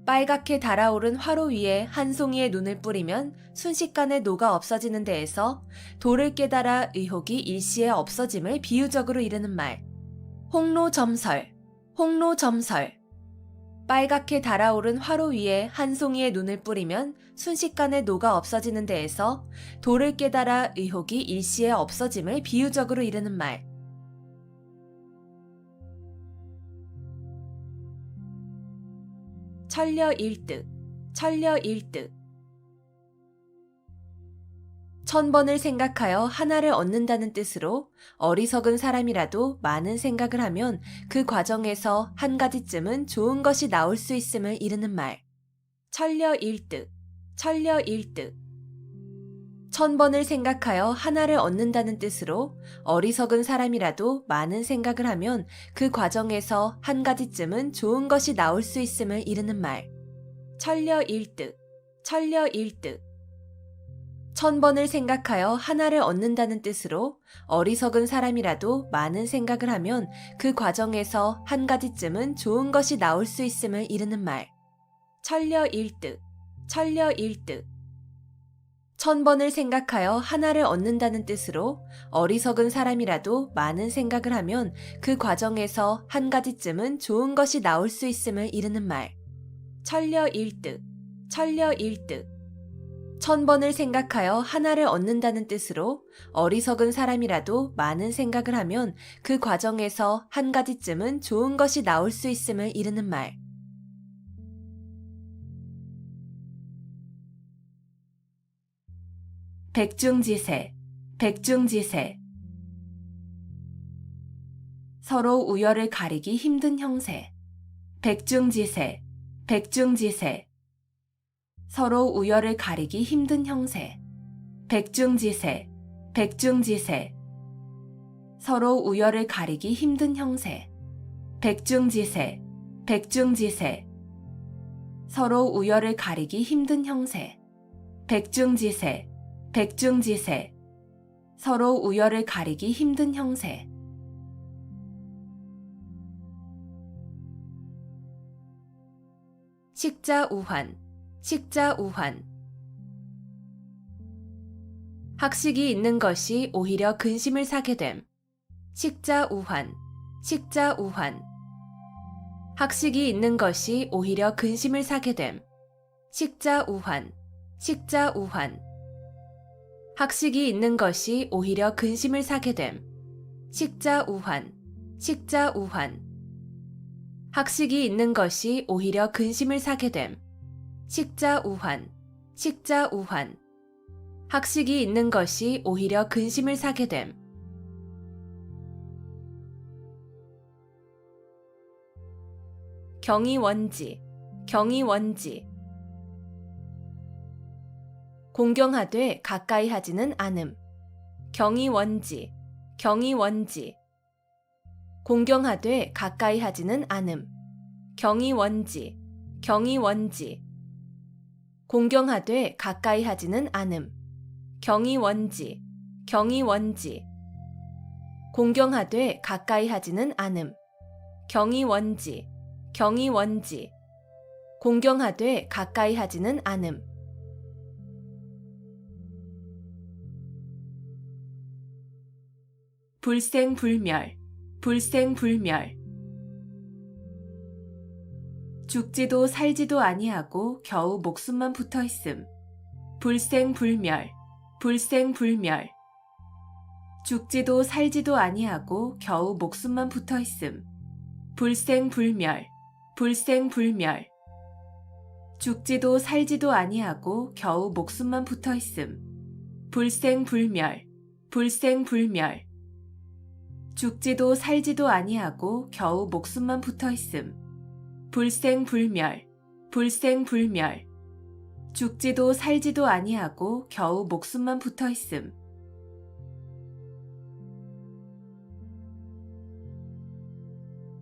빨갛게 달아오른 화로 위에 한 송이의 눈을 뿌리면 순식간에 녹아 없어지는 데에서 도를 깨달아 의혹이 일시에 없어짐을 비유적으로 이르는 말. 홍로점설, 홍로점설. 빨갛게 달아오른 화로 위에 한 송이의 눈을 뿌리면 순식간에 녹아 없어지는 데에서 도를 깨달아 의혹이 일시에 없어짐을 비유적으로 이르는 말. 천려일득, 천려일득. 1000번을 생각하여 하나를 얻는다는 뜻으로 어리석은 사람이라도 많은 생각을 하면 그 과정에서 한 가지쯤은 좋은 것이 나올 수 있음을 이르는 말. 천려일득, 천려일득. 1000번을 생각하여 하나를 얻는다는 뜻으로 어리석은 사람이라도 많은 생각을 하면 그 과정에서 한 가지쯤은 좋은 것이 나올 수 있음을 이르는 말. 천려일득, 천려일득. 1000번을 생각하여 하나를 얻는다는 뜻으로 어리석은 사람이라도 많은 생각을 하면 그 과정에서 한 가지쯤은 좋은 것이 나올 수 있음을 이르는 말. 천려일득, 천려일득. 1000번을 생각하여 하나를 얻는다는 뜻으로 어리석은 사람이라도 많은 생각을 하면 그 과정에서 한 가지쯤은 좋은 것이 나올 수 있음을 이르는 말. 천려일득, 천려일득. 1000번을 생각하여 하나를 얻는다는 뜻으로 어리석은 사람이라도 많은 생각을 하면 그 과정에서 한 가지쯤은 좋은 것이 나올 수 있음을 이르는 말. 백중지세, 백중지세. 서로 우열을 가리기 힘든 형세. 백중지세, 백중지세. 서로 우열을 가리기 힘든 형세. 백중지세, 백중지세. 서로 우열을 가리기 힘든 형세. 백중지세, 백중지세. 서로 우열을 가리기 힘든 형세. 백중지세, 백중지세. 서로 우열을 가리기 힘든 형세. 식자우환, 식자우환. 학식이 있는 것이 오히려 근심을 사게 됨. 식자우환, 식자우환. 학식이 있는 것이 오히려 근심을 사게 됨. 식자우환, 식자우환. 학식이 있는 것이 오히려 근심을 사게 됨. 식자우환, 식자우환. 학식이 있는 것이 오히려 근심을 사게 됨. 식자우환, 식자우환. 학식이 있는 것이 오히려 근심을 사게 됨. 경이원지, 경이원지. 공경하되 가까이 하지는 않음. 경이원지, 경이원지. 공경하되 가까이 하지는 않음. 경이원지, 경이원지. 공경하되 가까이 하지는 않음. 경이원지, 경이원지. 공경하되 가까이 하지는 않음. 경이원지, 경이원지. 공경하되 가까이 하지는 않음. 불생불멸, 불생불멸. 죽지도 살지도 아니하고 겨우 목숨만 붙어있음. 불생불멸, 불생불멸. 죽지도 살지도 아니하고 겨우 목숨만 붙어있음. 불생불멸, 불생불멸. 죽지도 살지도 아니하고 겨우 목숨만 붙어있음. 불생불멸, 불생불멸. 죽지도 살지도 아니하고 겨우 목숨만 붙어있음. 불생불멸, 불생불멸. 죽지도 살지도 아니하고 겨우 목숨만 붙어있음.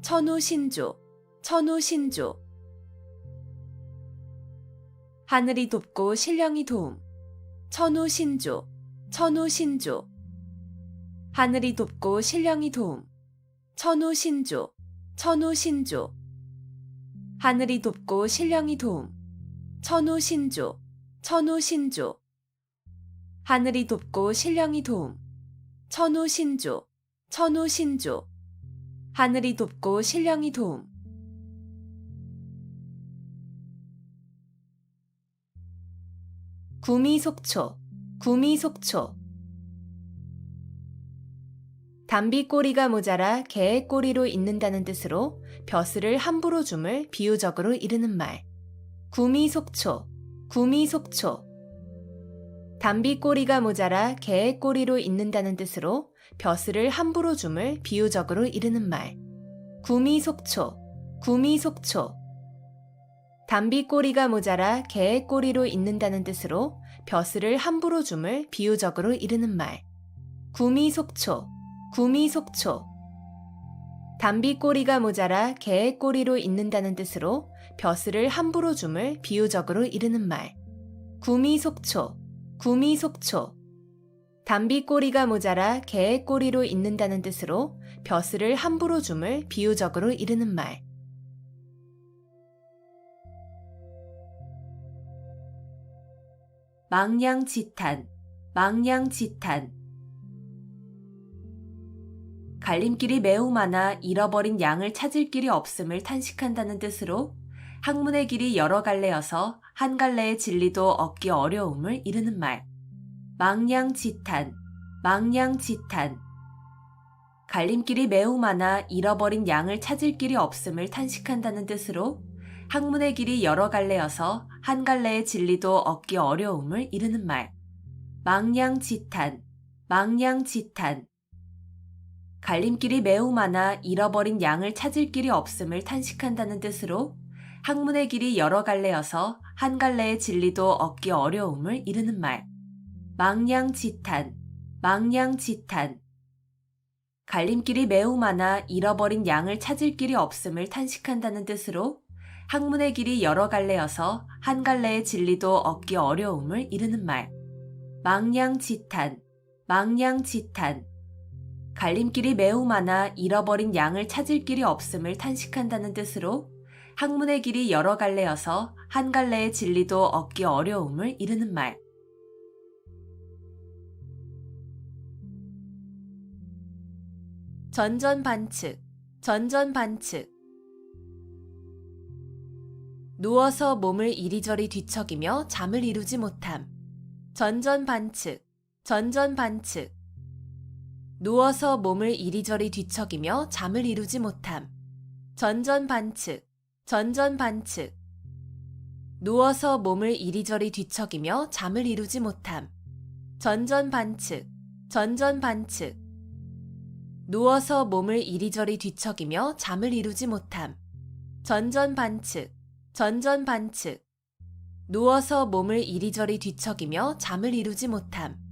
천우신조, 천우신조. 하늘이 돕고 신령이 도움. 천우신조, 천우신조. 하늘이 돕고 신령이 도움. 천우신조, 천우신조. 하늘이 돕고 신령이 도움. 천우신조, 천우신조. 하늘이 돕고 신령이 도움. 천우신조, 천우신조. 하늘이 돕고 신령이 도움. 구미속초, 구미속초. 담비 꼬리가 모자라 개의 꼬리로 있는다는 뜻으로 벼슬을 함부로 줌을 비유적으로 이르는 말. 구미속초, 구미속초. 담비꼬리가 모자라 개의 꼬리로 있는다는 뜻으로 벼슬을 함부로 줌을 비유적으로 이르는 말. 구미속초, 구미속초. 담비꼬리가 모자라 개의 꼬리로 있는다는 뜻으로 벼슬을 함부로 줌을 비유적으로 이르는 말. 구미속초, 구미속초. 담비꼬리가 모자라 개의 꼬리로 있는다는 뜻으로 벼슬을 함부로 줌을 비유적으로 이르는 말. 구미속초, 구미속초. 담비꼬리가 모자라 개의 꼬리로 있는다는 뜻으로 벼슬을 함부로 줌을 비유적으로 이르는 말. 망냥지탄, 망냥지탄. 갈림길이 매우 많아 잃어버린 양을 찾을 길이 없음을 탄식한다는 뜻으로 학문의 길이 여러 갈래여서 한 갈래의 진리도 얻기 어려움을 이르는 말. 망냥지탄, 망냥지탄. 갈림길이 매우 많아 잃어버린 양을 찾을 길이 없음을 탄식한다는 뜻으로 학문의 길이 여러 갈래여서 한 갈래의 진리도 얻기 어려움을 이르는 말. 망냥지탄, 망냥지탄. 갈림길이 매우 많아 잃어버린 양을 찾을 길이 없음을 탄식한다는 뜻으로 학문의 길이 여러 갈래여서 한 갈래의 진리도 얻기 어려움을 이르는 말. 망냥지탄, 망냥지탄. 갈림길이 매우 많아 잃어버린 양을 찾을 길이 없음을 탄식한다는 뜻으로 학문의 길이 여러 갈래여서 한 갈래의 진리도 얻기 어려움을 이르는 말. 망냥지탄, 망냥지탄. 갈림길이 매우 많아 잃어버린 양을 찾을 길이 없음을 탄식한다는 뜻으로 학문의 길이 여러 갈래여서 한 갈래의 진리도 얻기 어려움을 이르는 말. 전전반측, 전전반측. 누워서 몸을 이리저리 뒤척이며 잠을 이루지 못함. 전전반측, 전전반측. 누워서 몸을 이리저리 뒤척이며 잠을 이루지 못함. 전전반측, 전전반측. 누워서 몸을 이리저리 뒤척이며 잠을 이루지 못함. 전전반측, 전전반측. 누워서 몸을 이리저리 뒤척이며 잠을 이루지 못함. 전전반측, 전전반측. 누워서 몸을 이리저리 뒤척이며 잠을 이루지 못함.